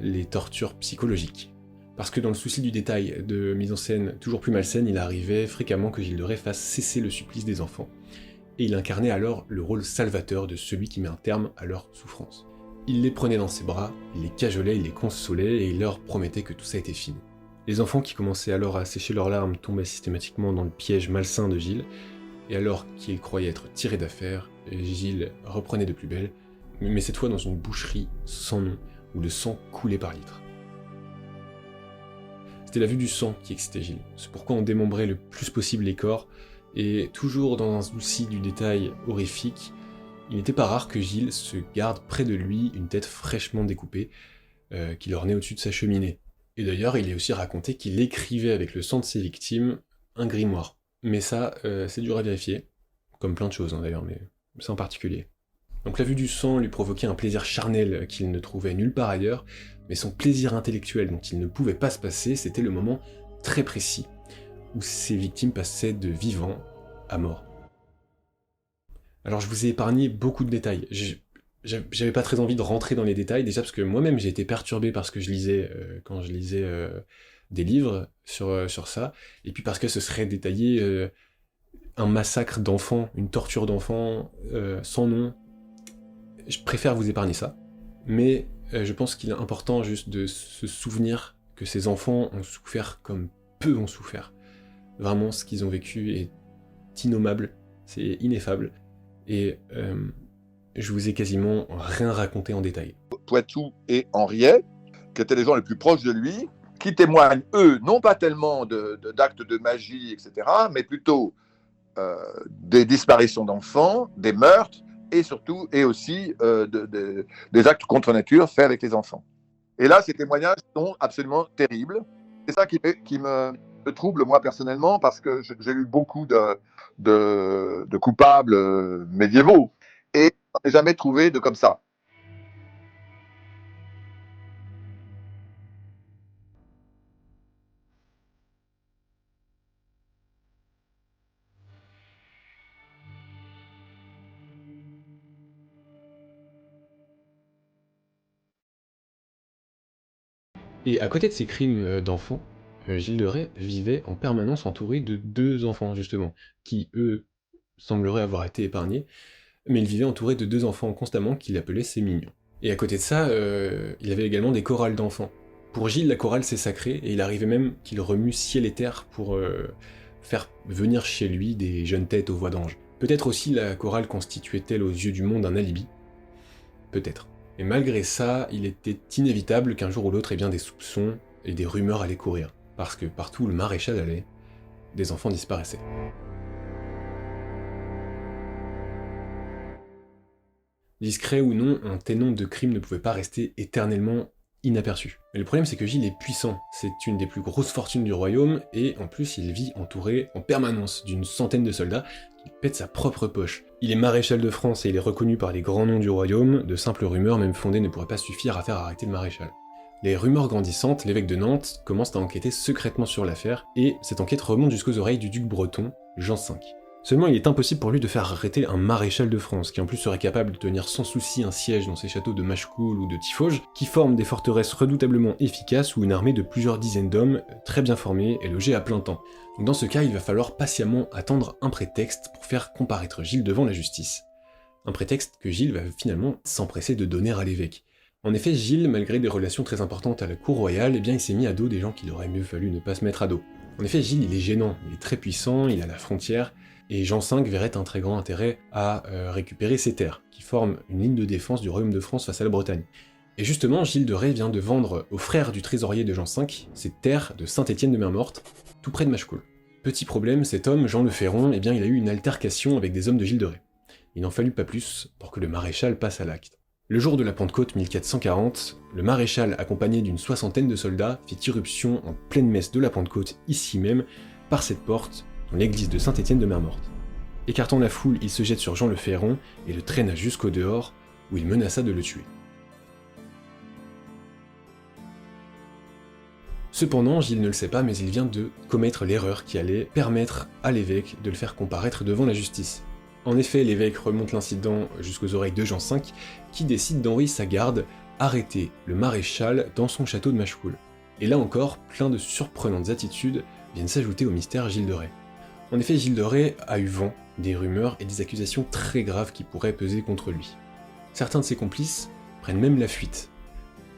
les tortures psychologiques. Parce que dans le souci du détail, de mise en scène toujours plus malsaine, il arrivait fréquemment que Gilles de Rais fasse cesser le supplice des enfants, et il incarnait alors le rôle salvateur de celui qui met un terme à leur souffrance. Il les prenait dans ses bras, il les cajolait, il les consolait, et il leur promettait que tout ça était fini. Les enfants qui commençaient alors à sécher leurs larmes tombaient systématiquement dans le piège malsain de Gilles, et alors qu'ils croyaient être tirés d'affaire, Gilles reprenait de plus belle, mais cette fois dans une boucherie sans nom, où le sang coulait par litres. C'était la vue du sang qui excitait Gilles, c'est pourquoi on démembrait le plus possible les corps, et toujours dans un souci du détail horrifique, il n'était pas rare que Gilles se garde près de lui une tête fraîchement découpée, qu'il ornait au-dessus de sa cheminée. Et d'ailleurs, il est aussi raconté qu'il écrivait avec le sang de ses victimes un grimoire. Mais ça, c'est dur à vérifier, comme plein de choses d'ailleurs, mais ça en particulier. Donc la vue du sang lui provoquait un plaisir charnel qu'il ne trouvait nulle part ailleurs, mais son plaisir intellectuel dont il ne pouvait pas se passer, c'était le moment très précis où ses victimes passaient de vivant à mort. Alors je vous ai épargné beaucoup de détails. J'avais pas très envie de rentrer dans les détails, déjà parce que moi-même j'ai été perturbé par ce que je lisais quand je lisais des livres sur ça, et puis parce que ce serait détaillé un massacre d'enfants, une torture d'enfants sans nom. Je préfère vous épargner ça, mais je pense qu'il est important juste de se souvenir que ces enfants ont souffert comme peu ont souffert. Vraiment, ce qu'ils ont vécu est innommable, c'est ineffable, et je vous ai quasiment rien raconté en détail. Poitou et Henriet, qui étaient les gens les plus proches de lui, qui témoignent, eux, non pas tellement d'actes de magie, etc., mais plutôt des disparitions d'enfants, des meurtres, et surtout, et aussi des actes contre nature faits avec les enfants. Et là, ces témoignages sont absolument terribles. C'est ça qui me trouble, moi, personnellement, parce que j'ai lu beaucoup de coupables médiévaux, et je n'ai jamais trouvé de comme ça. Et à côté de ces crimes d'enfants, Gilles de Rais vivait en permanence entouré de 2 enfants, justement, qui, eux, sembleraient avoir été épargnés, mais il vivait entouré de 2 enfants constamment qu'il appelait ses mignons. Et à côté de ça, il avait également des chorales d'enfants. Pour Gilles, la chorale c'est sacré, et il arrivait même qu'il remue ciel et terre pour faire venir chez lui des jeunes têtes aux voix d'ange. Peut-être aussi la chorale constituait-elle aux yeux du monde un alibi. Peut-être. Et malgré ça, il était inévitable qu'un jour ou l'autre, eh bien, des soupçons et des rumeurs allaient courir. Parce que partout où le maréchal allait, des enfants disparaissaient. Discret ou non, un tel nombre de crimes ne pouvait pas rester éternellement inaperçu. Mais le problème c'est que Gilles est puissant, c'est une des plus grosses fortunes du royaume, et en plus il vit entouré en permanence d'une centaine de soldats qui pètent sa propre poche. Il est maréchal de France et il est reconnu par les grands noms du royaume, de simples rumeurs même fondées ne pourraient pas suffire à faire arrêter le maréchal. Les rumeurs grandissantes, l'évêque de Nantes commence à enquêter secrètement sur l'affaire, et cette enquête remonte jusqu'aux oreilles du duc breton, Jean V. Seulement il est impossible pour lui de faire arrêter un maréchal de France, qui en plus serait capable de tenir sans souci un siège dans ses châteaux de Machecoul ou de Tiffauges, qui forment des forteresses redoutablement efficaces où une armée de plusieurs dizaines d'hommes, très bien formés, est logée à plein temps. Donc dans ce cas, il va falloir patiemment attendre un prétexte pour faire comparaître Gilles devant la justice. Un prétexte que Gilles va finalement s'empresser de donner à l'évêque. En effet, Gilles, malgré des relations très importantes à la cour royale, eh bien il s'est mis à dos des gens qu'il aurait mieux fallu ne pas se mettre à dos. En effet, Gilles, il est gênant, il est très puissant, il a la frontière, et Jean V verrait un très grand intérêt à récupérer ces terres, qui forment une ligne de défense du royaume de France face à la Bretagne. Et justement, Gilles de Rais vient de vendre aux frères du trésorier de Jean V ces terres de Saint-Étienne-de-Mer-Morte, tout près de Machecoul. Petit problème, cet homme, Jean le Ferron, eh bien il a eu une altercation avec des hommes de Gilles de Rais. Il n'en fallut pas plus pour que le maréchal passe à l'acte. Le jour de la Pentecôte 1440, le maréchal, accompagné d'une soixantaine de soldats, fit irruption en pleine messe de la Pentecôte, ici même, par cette porte, dans l'église de Saint-Étienne-de-Mer-Morte. Écartant la foule, il se jette sur Jean le Ferron et le traîna jusqu'au dehors, où il menaça de le tuer. Cependant, Gilles ne le sait pas, mais il vient de commettre l'erreur qui allait permettre à l'évêque de le faire comparaître devant la justice. En effet, l'évêque remonte l'incident jusqu'aux oreilles de Jean V, qui décide d'envoyer sa garde arrêter le maréchal dans son château de Machecoul. Et là encore, plein de surprenantes attitudes viennent s'ajouter au mystère Gilles de Rais. En effet, Gilles de Rais a eu vent des rumeurs et des accusations très graves qui pourraient peser contre lui. Certains de ses complices prennent même la fuite.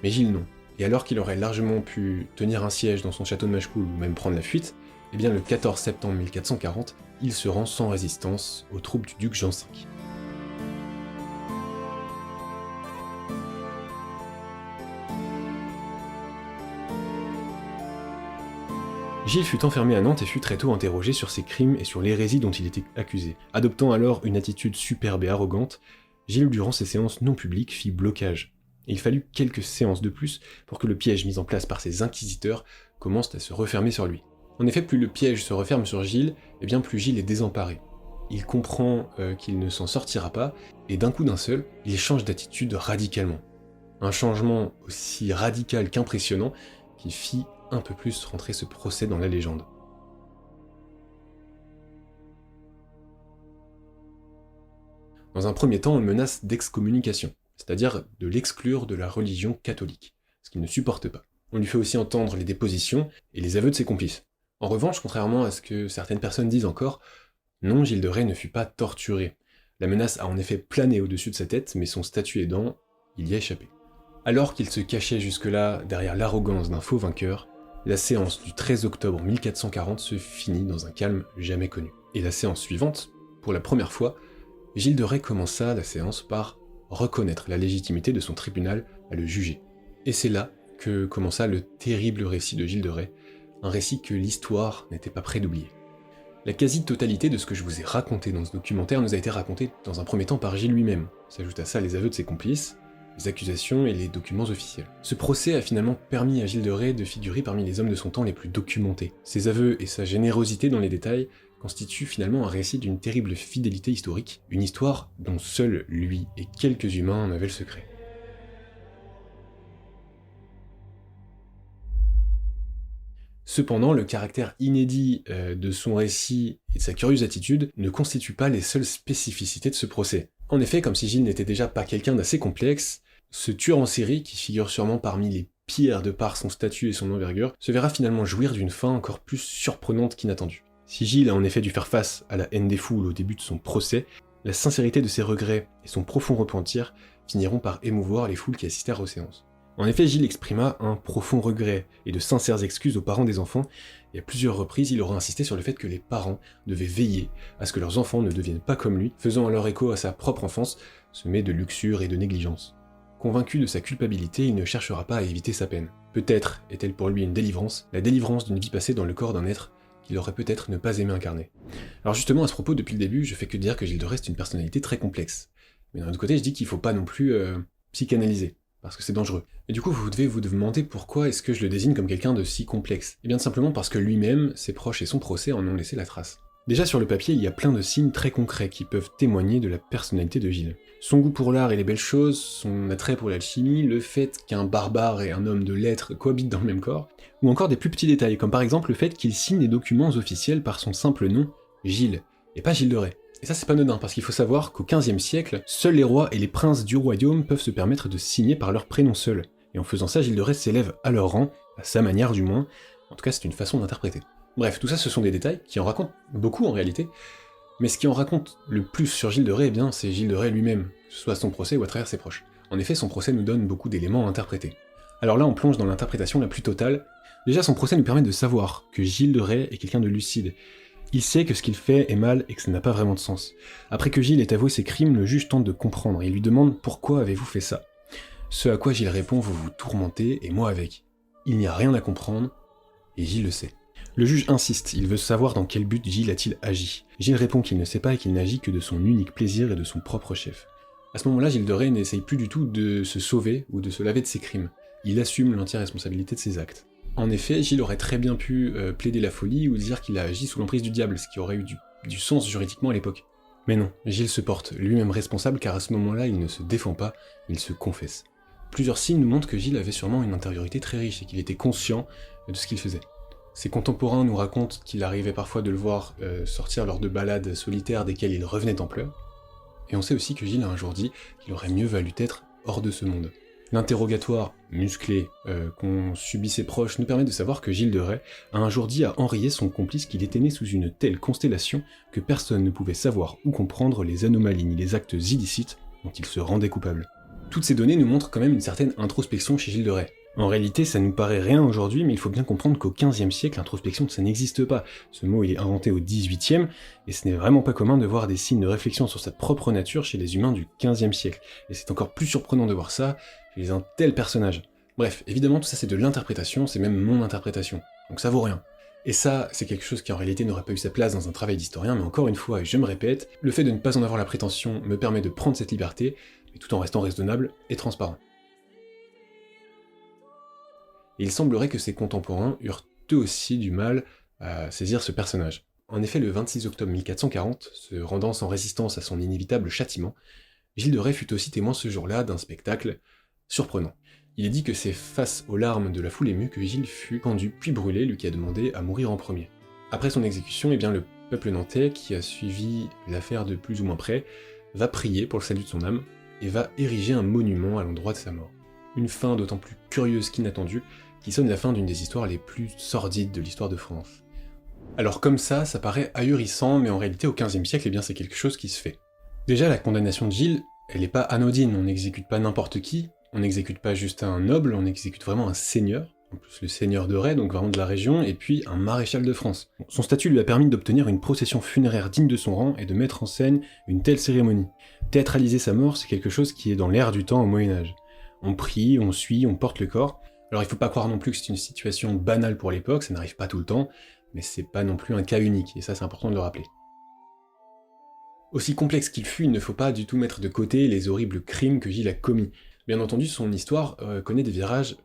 Mais Gilles non. Et alors qu'il aurait largement pu tenir un siège dans son château de Machecoul ou même prendre la fuite, eh bien le 14 septembre 1440, il se rend sans résistance aux troupes du duc Jean V. Gilles fut enfermé à Nantes et fut très tôt interrogé sur ses crimes et sur l'hérésie dont il était accusé. Adoptant alors une attitude superbe et arrogante, Gilles, durant ses séances non publiques, fit blocage. Et il fallut quelques séances de plus pour que le piège mis en place par ses inquisiteurs commence à se refermer sur lui. En effet, plus le piège se referme sur Gilles, et bien plus Gilles est désemparé. Il comprend qu'il ne s'en sortira pas, et d'un coup d'un seul, il change d'attitude radicalement. Un changement aussi radical qu'impressionnant qui fit un peu plus rentrer ce procès dans la légende. Dans un premier temps, on le menace d'excommunication, c'est-à-dire de l'exclure de la religion catholique, ce qu'il ne supporte pas. On lui fait aussi entendre les dépositions et les aveux de ses complices. En revanche, contrairement à ce que certaines personnes disent encore, non, Gilles de Rais ne fut pas torturé. La menace a en effet plané au-dessus de sa tête, mais son statut aidant, il y a échappé. Alors qu'il se cachait jusque-là derrière l'arrogance d'un faux vainqueur, la séance du 13 octobre 1440 se finit dans un calme jamais connu. Et la séance suivante, pour la première fois, Gilles de Rais commença la séance par reconnaître la légitimité de son tribunal à le juger. Et c'est là que commença le terrible récit de Gilles de Rais, un récit que l'histoire n'était pas près d'oublier. La quasi-totalité de ce que je vous ai raconté dans ce documentaire nous a été raconté dans un premier temps par Gilles lui-même. S'ajoute à ça les aveux de ses complices, les accusations et les documents officiels. Ce procès a finalement permis à Gilles de Rais de figurer parmi les hommes de son temps les plus documentés. Ses aveux et sa générosité dans les détails constituent finalement un récit d'une terrible fidélité historique, une histoire dont seul lui et quelques humains en avaient le secret. Cependant, le caractère inédit de son récit et de sa curieuse attitude ne constituent pas les seules spécificités de ce procès. En effet, comme si Gilles n'était déjà pas quelqu'un d'assez complexe, ce tueur en série, qui figure sûrement parmi les pires de par son statut et son envergure, se verra finalement jouir d'une fin encore plus surprenante qu'inattendue. Si Gilles a en effet dû faire face à la haine des foules au début de son procès, la sincérité de ses regrets et son profond repentir finiront par émouvoir les foules qui assistèrent aux séances. En effet, Gilles exprima un profond regret et de sincères excuses aux parents des enfants, et à plusieurs reprises il aura insisté sur le fait que les parents devaient veiller à ce que leurs enfants ne deviennent pas comme lui, faisant alors écho à sa propre enfance, semée de luxure et de négligence. Convaincu de sa culpabilité, il ne cherchera pas à éviter sa peine. Peut-être est-elle pour lui une délivrance, la délivrance d'une vie passée dans le corps d'un être qu'il aurait peut-être ne pas aimé incarner. Alors justement, à ce propos, depuis le début, je fais que dire que Gilles de Rais est une personnalité très complexe. Mais d'un autre côté, je dis qu'il faut pas non plus psychanalyser, parce que c'est dangereux. Et du coup, vous devez vous demander pourquoi est-ce que je le désigne comme quelqu'un de si complexe. Et bien simplement parce que lui-même, ses proches et son procès en ont laissé la trace. Déjà sur le papier, il y a plein de signes très concrets qui peuvent témoigner de la personnalité de Gilles. Son goût pour l'art et les belles choses, son attrait pour l'alchimie, le fait qu'un barbare et un homme de lettres cohabitent dans le même corps, ou encore des plus petits détails, comme par exemple le fait qu'il signe des documents officiels par son simple nom, Gilles, et pas Gilles de Rais. Et ça c'est pas anodin, parce qu'il faut savoir qu'au XVe siècle, seuls les rois et les princes du royaume peuvent se permettre de signer par leur prénom seul. Et en faisant ça, Gilles de Rais s'élève à leur rang, à sa manière du moins, en tout cas c'est une façon d'interpréter. Bref, tout ça ce sont des détails qui en racontent beaucoup en réalité, mais ce qui en raconte le plus sur Gilles de Rais, eh bien c'est Gilles de Rais lui-même, que ce soit à son procès ou à travers ses proches. En effet, son procès nous donne beaucoup d'éléments à interpréter. Alors là, on plonge dans l'interprétation la plus totale. Déjà, son procès nous permet de savoir que Gilles de Rais est quelqu'un de lucide. Il sait que ce qu'il fait est mal et que ça n'a pas vraiment de sens. Après que Gilles ait avoué ses crimes, le juge tente de comprendre et lui demande « Pourquoi avez-vous fait ça ?» Ce à quoi Gilles répond « Vous vous tourmentez, et moi avec. Il n'y a rien à comprendre, et Gilles le sait. » Le juge insiste, il veut savoir dans quel but Gilles a-t-il agi. Gilles répond qu'il ne sait pas et qu'il n'agit que de son unique plaisir et de son propre chef. À ce moment-là, Gilles de Rais n'essaye plus du tout de se sauver ou de se laver de ses crimes. Il assume l'entière responsabilité de ses actes. En effet, Gilles aurait très bien pu plaider la folie ou dire qu'il a agi sous l'emprise du diable, ce qui aurait eu du sens juridiquement à l'époque. Mais non, Gilles se porte lui-même responsable car à ce moment-là, il ne se défend pas, il se confesse. Plusieurs signes nous montrent que Gilles avait sûrement une intériorité très riche et qu'il était conscient de ce qu'il faisait. Ses contemporains nous racontent qu'il arrivait parfois de le voir sortir lors de balades solitaires desquelles il revenait en pleurs. Et on sait aussi que Gilles a un jour dit qu'il aurait mieux valu être hors de ce monde. L'interrogatoire musclé qu'ont subi ses proches nous permet de savoir que Gilles de Rais a un jour dit à Henriet, son complice, qu'il était né sous une telle constellation que personne ne pouvait savoir ou comprendre les anomalies ni les actes illicites dont il se rendait coupable. Toutes ces données nous montrent quand même une certaine introspection chez Gilles de Rais. En réalité, ça nous paraît rien aujourd'hui, mais il faut bien comprendre qu'au XVe siècle, l'introspection, ça n'existe pas. Ce mot, il est inventé au XVIIIe, et ce n'est vraiment pas commun de voir des signes de réflexion sur sa propre nature chez les humains du XVe siècle. Et c'est encore plus surprenant de voir ça chez un tel personnage. Bref, évidemment, tout ça c'est de l'interprétation, c'est même mon interprétation. Donc ça vaut rien. Et ça, c'est quelque chose qui en réalité n'aurait pas eu sa place dans un travail d'historien, mais encore une fois, et je me répète, le fait de ne pas en avoir la prétention me permet de prendre cette liberté, mais tout en restant raisonnable et transparent. Et il semblerait que ses contemporains eurent eux aussi du mal à saisir ce personnage. En effet, le 26 octobre 1440, se rendant sans résistance à son inévitable châtiment, Gilles de Rais fut aussi témoin ce jour-là d'un spectacle surprenant. Il est dit que c'est face aux larmes de la foule émue que Gilles fut pendu puis brûlé, lui qui a demandé à mourir en premier. Après son exécution, eh bien, le peuple nantais, qui a suivi l'affaire de plus ou moins près, va prier pour le salut de son âme, et va ériger un monument à l'endroit de sa mort. Une fin d'autant plus curieuse qu'inattendue, qui sonne la fin d'une des histoires les plus sordides de l'histoire de France. Alors comme ça paraît ahurissant, mais en réalité au XVe siècle, eh bien c'est quelque chose qui se fait. Déjà, la condamnation de Gilles, elle n'est pas anodine, on n'exécute pas n'importe qui, on n'exécute pas juste un noble, on exécute vraiment un seigneur. en plus le seigneur de Ray, donc vraiment de la région, et puis un maréchal de France. Bon, son statut lui a permis d'obtenir une procession funéraire digne de son rang et de mettre en scène une telle cérémonie. Théâtraliser sa mort, c'est quelque chose qui est dans l'air du temps au Moyen-Âge. On prie, on suit, on porte le corps. Alors il faut pas croire non plus que c'est une situation banale pour l'époque, ça n'arrive pas tout le temps, mais c'est pas non plus un cas unique, et ça c'est important de le rappeler. Aussi complexe qu'il fut, il ne faut pas du tout mettre de côté les horribles crimes que Gilles a commis. Bien entendu, son histoire connaît des virages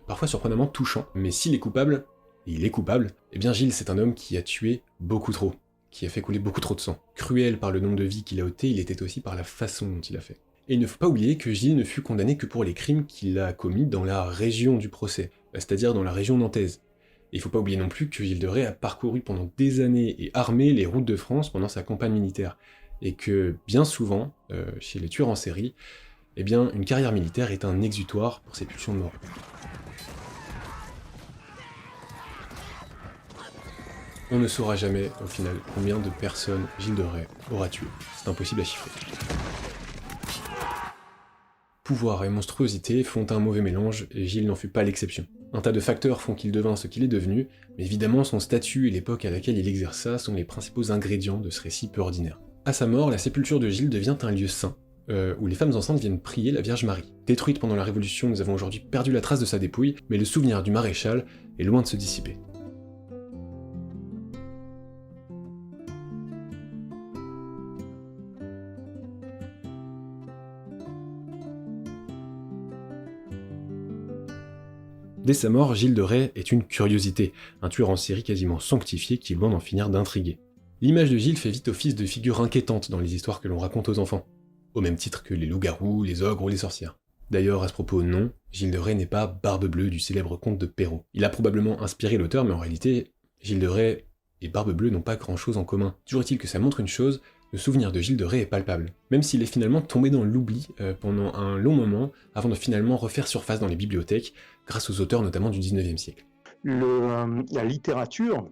parfois surprenamment touchants, mais s'il est coupable, et il est coupable, eh bien Gilles c'est un homme qui a tué beaucoup trop, qui a fait couler beaucoup trop de sang. Cruel par le nombre de vies qu'il a ôté, il était aussi par la façon dont il a fait. Et il ne faut pas oublier que Gilles ne fut condamné que pour les crimes qu'il a commis dans la région du procès, c'est-à-dire dans la région nantaise. Et il ne faut pas oublier non plus que Gilles de Rais a parcouru pendant des années et armé les routes de France pendant sa campagne militaire, et que bien souvent, chez les tueurs en série, eh bien une carrière militaire est un exutoire pour ses pulsions de mort. On ne saura jamais, au final, combien de personnes Gilles de Rais aura tué. C'est impossible à chiffrer. Pouvoir et monstruosité font un mauvais mélange, et Gilles n'en fut pas l'exception. Un tas de facteurs font qu'il devint ce qu'il est devenu, mais évidemment son statut et l'époque à laquelle il exerça sont les principaux ingrédients de ce récit peu ordinaire. À sa mort, la sépulture de Gilles devient un lieu saint, où les femmes enceintes viennent prier la Vierge Marie. Détruite pendant la Révolution, nous avons aujourd'hui perdu la trace de sa dépouille, mais le souvenir du maréchal est loin de se dissiper. Dès sa mort, Gilles de Rais est une curiosité, un tueur en série quasiment sanctifié qui est loin d'en finir d'intriguer. L'image de Gilles fait vite office de figure inquiétante dans les histoires que l'on raconte aux enfants, au même titre que les loups-garous, les ogres ou les sorcières. D'ailleurs, à ce propos, non, Gilles de Rais n'est pas Barbe-Bleue du célèbre conte de Perrault. Il a probablement inspiré l'auteur, mais en réalité, Gilles de Rais et Barbe-Bleue n'ont pas grand-chose en commun. Toujours est-il que ça montre une chose, le souvenir de Gilles de Rais est palpable, même s'il est finalement tombé dans l'oubli pendant un long moment, avant de finalement refaire surface dans les bibliothèques, grâce aux auteurs notamment du 19e siècle. La littérature,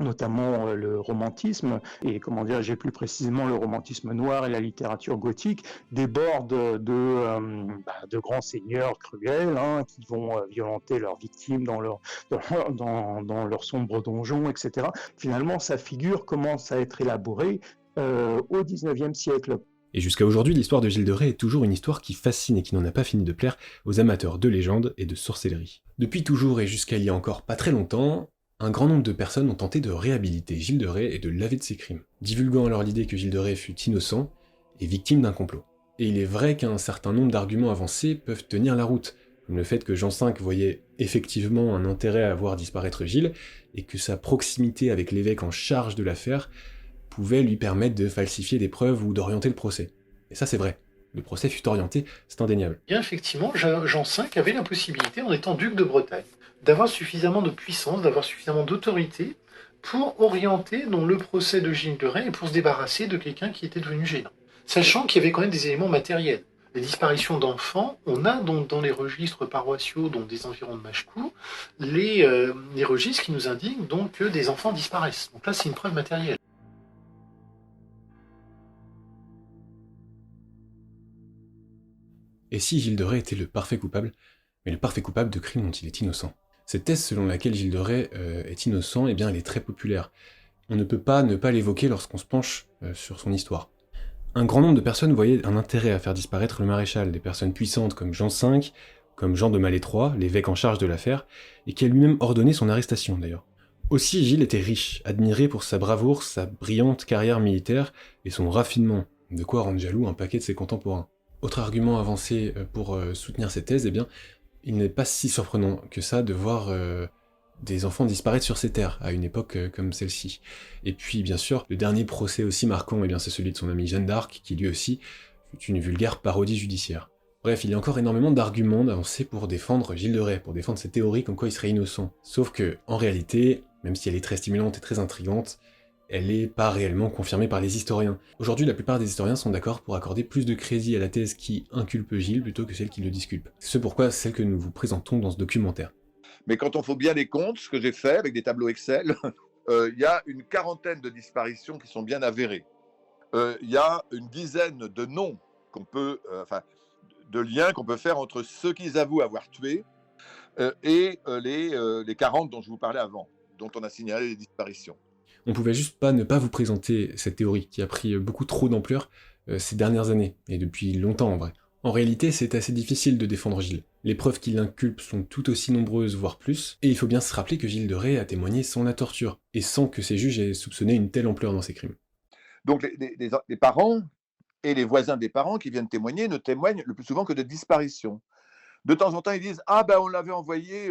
notamment le romantisme, et j'ai plus précisément le romantisme noir et la littérature gothique, débordent de grands seigneurs cruels qui vont violenter leurs victimes dans leur sombre donjon, etc. Finalement, sa figure commence à être élaborée au 19e siècle. Et jusqu'à aujourd'hui, l'histoire de Gilles de Rais est toujours une histoire qui fascine et qui n'en a pas fini de plaire aux amateurs de légendes et de sorcellerie. Depuis toujours et jusqu'à il y a encore pas très longtemps, un grand nombre de personnes ont tenté de réhabiliter Gilles de Rais et de le laver de ses crimes, divulguant alors l'idée que Gilles de Rais fut innocent et victime d'un complot. Et il est vrai qu'un certain nombre d'arguments avancés peuvent tenir la route, comme le fait que Jean V voyait effectivement un intérêt à voir disparaître Gilles, et que sa proximité avec l'évêque en charge de l'affaire pouvait lui permettre de falsifier des preuves ou d'orienter le procès. Et ça c'est vrai, le procès fut orienté, c'est indéniable. Bien effectivement, Jean V avait la possibilité, en étant duc de Bretagne, d'avoir suffisamment de puissance, d'avoir suffisamment d'autorité pour orienter le procès de Gilles de Rais et pour se débarrasser de quelqu'un qui était devenu gênant. Sachant qu'il y avait quand même des éléments matériels. Les disparitions d'enfants, on a donc dans les registres paroissiaux, dont des environs de Machecoul, les registres qui nous indiquent donc que des enfants disparaissent. Donc là, c'est une preuve matérielle. Et si Gilles de Rais était le parfait coupable, mais le parfait coupable de crimes dont il est innocent? Cette thèse selon laquelle Gilles de Rais est innocent, eh bien elle est très populaire. On ne peut pas ne pas l'évoquer lorsqu'on se penche sur son histoire. Un grand nombre de personnes voyaient un intérêt à faire disparaître le maréchal, des personnes puissantes comme Jean V, comme Jean de Malétroit, l'évêque en charge de l'affaire, et qui a lui-même ordonné son arrestation d'ailleurs. Aussi Gilles était riche, admiré pour sa bravoure, sa brillante carrière militaire et son raffinement, de quoi rendre jaloux un paquet de ses contemporains. Autre argument avancé pour soutenir cette thèse, eh bien, il n'est pas si surprenant que ça de voir des enfants disparaître sur ces terres, à une époque comme celle-ci. Et puis, bien sûr, le dernier procès aussi marquant, eh bien, c'est celui de son amie Jeanne d'Arc, qui lui aussi fut une vulgaire parodie judiciaire. Bref, il y a encore énormément d'arguments avancés pour défendre Gilles de Rais, pour défendre cette théorie comme quoi il serait innocent. Sauf que, en réalité, même si elle est très stimulante et très intrigante, elle n'est pas réellement confirmée par les historiens. Aujourd'hui, la plupart des historiens sont d'accord pour accorder plus de crédit à la thèse qui inculpe Gilles plutôt que celle qui le disculpe. C'est ce pourquoi celle que nous vous présentons dans ce documentaire. Mais quand on fait bien les comptes, ce que j'ai fait avec des tableaux Excel, il y a une quarantaine de disparitions qui sont bien avérées. Il y a une dizaine de noms de liens qu'on peut faire entre ceux qu'ils avouent avoir tués, les 40 dont je vous parlais avant, dont on a signalé les disparitions. On pouvait juste pas ne pas vous présenter cette théorie qui a pris beaucoup trop d'ampleur ces dernières années, et depuis longtemps en vrai. En réalité, c'est assez difficile de défendre Gilles. Les preuves qui l'inculpent sont tout aussi nombreuses, voire plus, et il faut bien se rappeler que Gilles de Rais a témoigné sans la torture, et sans que ses juges aient soupçonné une telle ampleur dans ses crimes. Donc les parents et les voisins des parents qui viennent témoigner ne témoignent le plus souvent que de disparitions. De temps en temps, ils disent « Ah ben on l'avait envoyé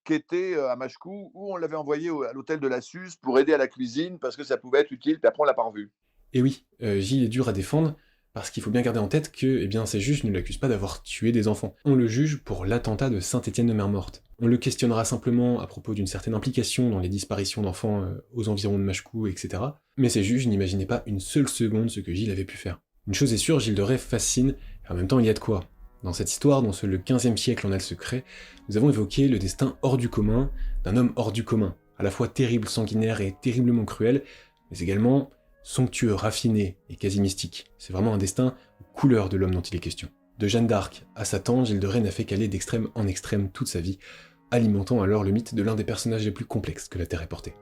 quêter à Machecou, ou on l'avait envoyé à l'hôtel de la Suze pour aider à la cuisine parce que ça pouvait être utile, puis après on l'a pas revu. » Et oui, Gilles est dur à défendre, parce qu'il faut bien garder en tête que ces juges ne l'accusent pas d'avoir tué des enfants. On le juge pour l'attentat de Saint-Étienne-de-Mer-Morte. On le questionnera simplement à propos d'une certaine implication dans les disparitions d'enfants aux environs de Machecou, etc. Mais ces juges n'imaginaient pas une seule seconde ce que Gilles avait pu faire. Une chose est sûre, Gilles de Rais fascine, et en même temps il y a de quoi. Dans cette histoire, dont le 15e siècle en a le secret, nous avons évoqué le destin hors du commun d'un homme hors du commun, à la fois terrible, sanguinaire et terriblement cruel, mais également somptueux, raffiné et quasi mystique. C'est vraiment un destin aux couleurs de l'homme dont il est question. De Jeanne d'Arc à Satan, Gilles de Rais n'a fait qu'aller d'extrême en extrême toute sa vie, alimentant alors le mythe de l'un des personnages les plus complexes que la Terre ait porté.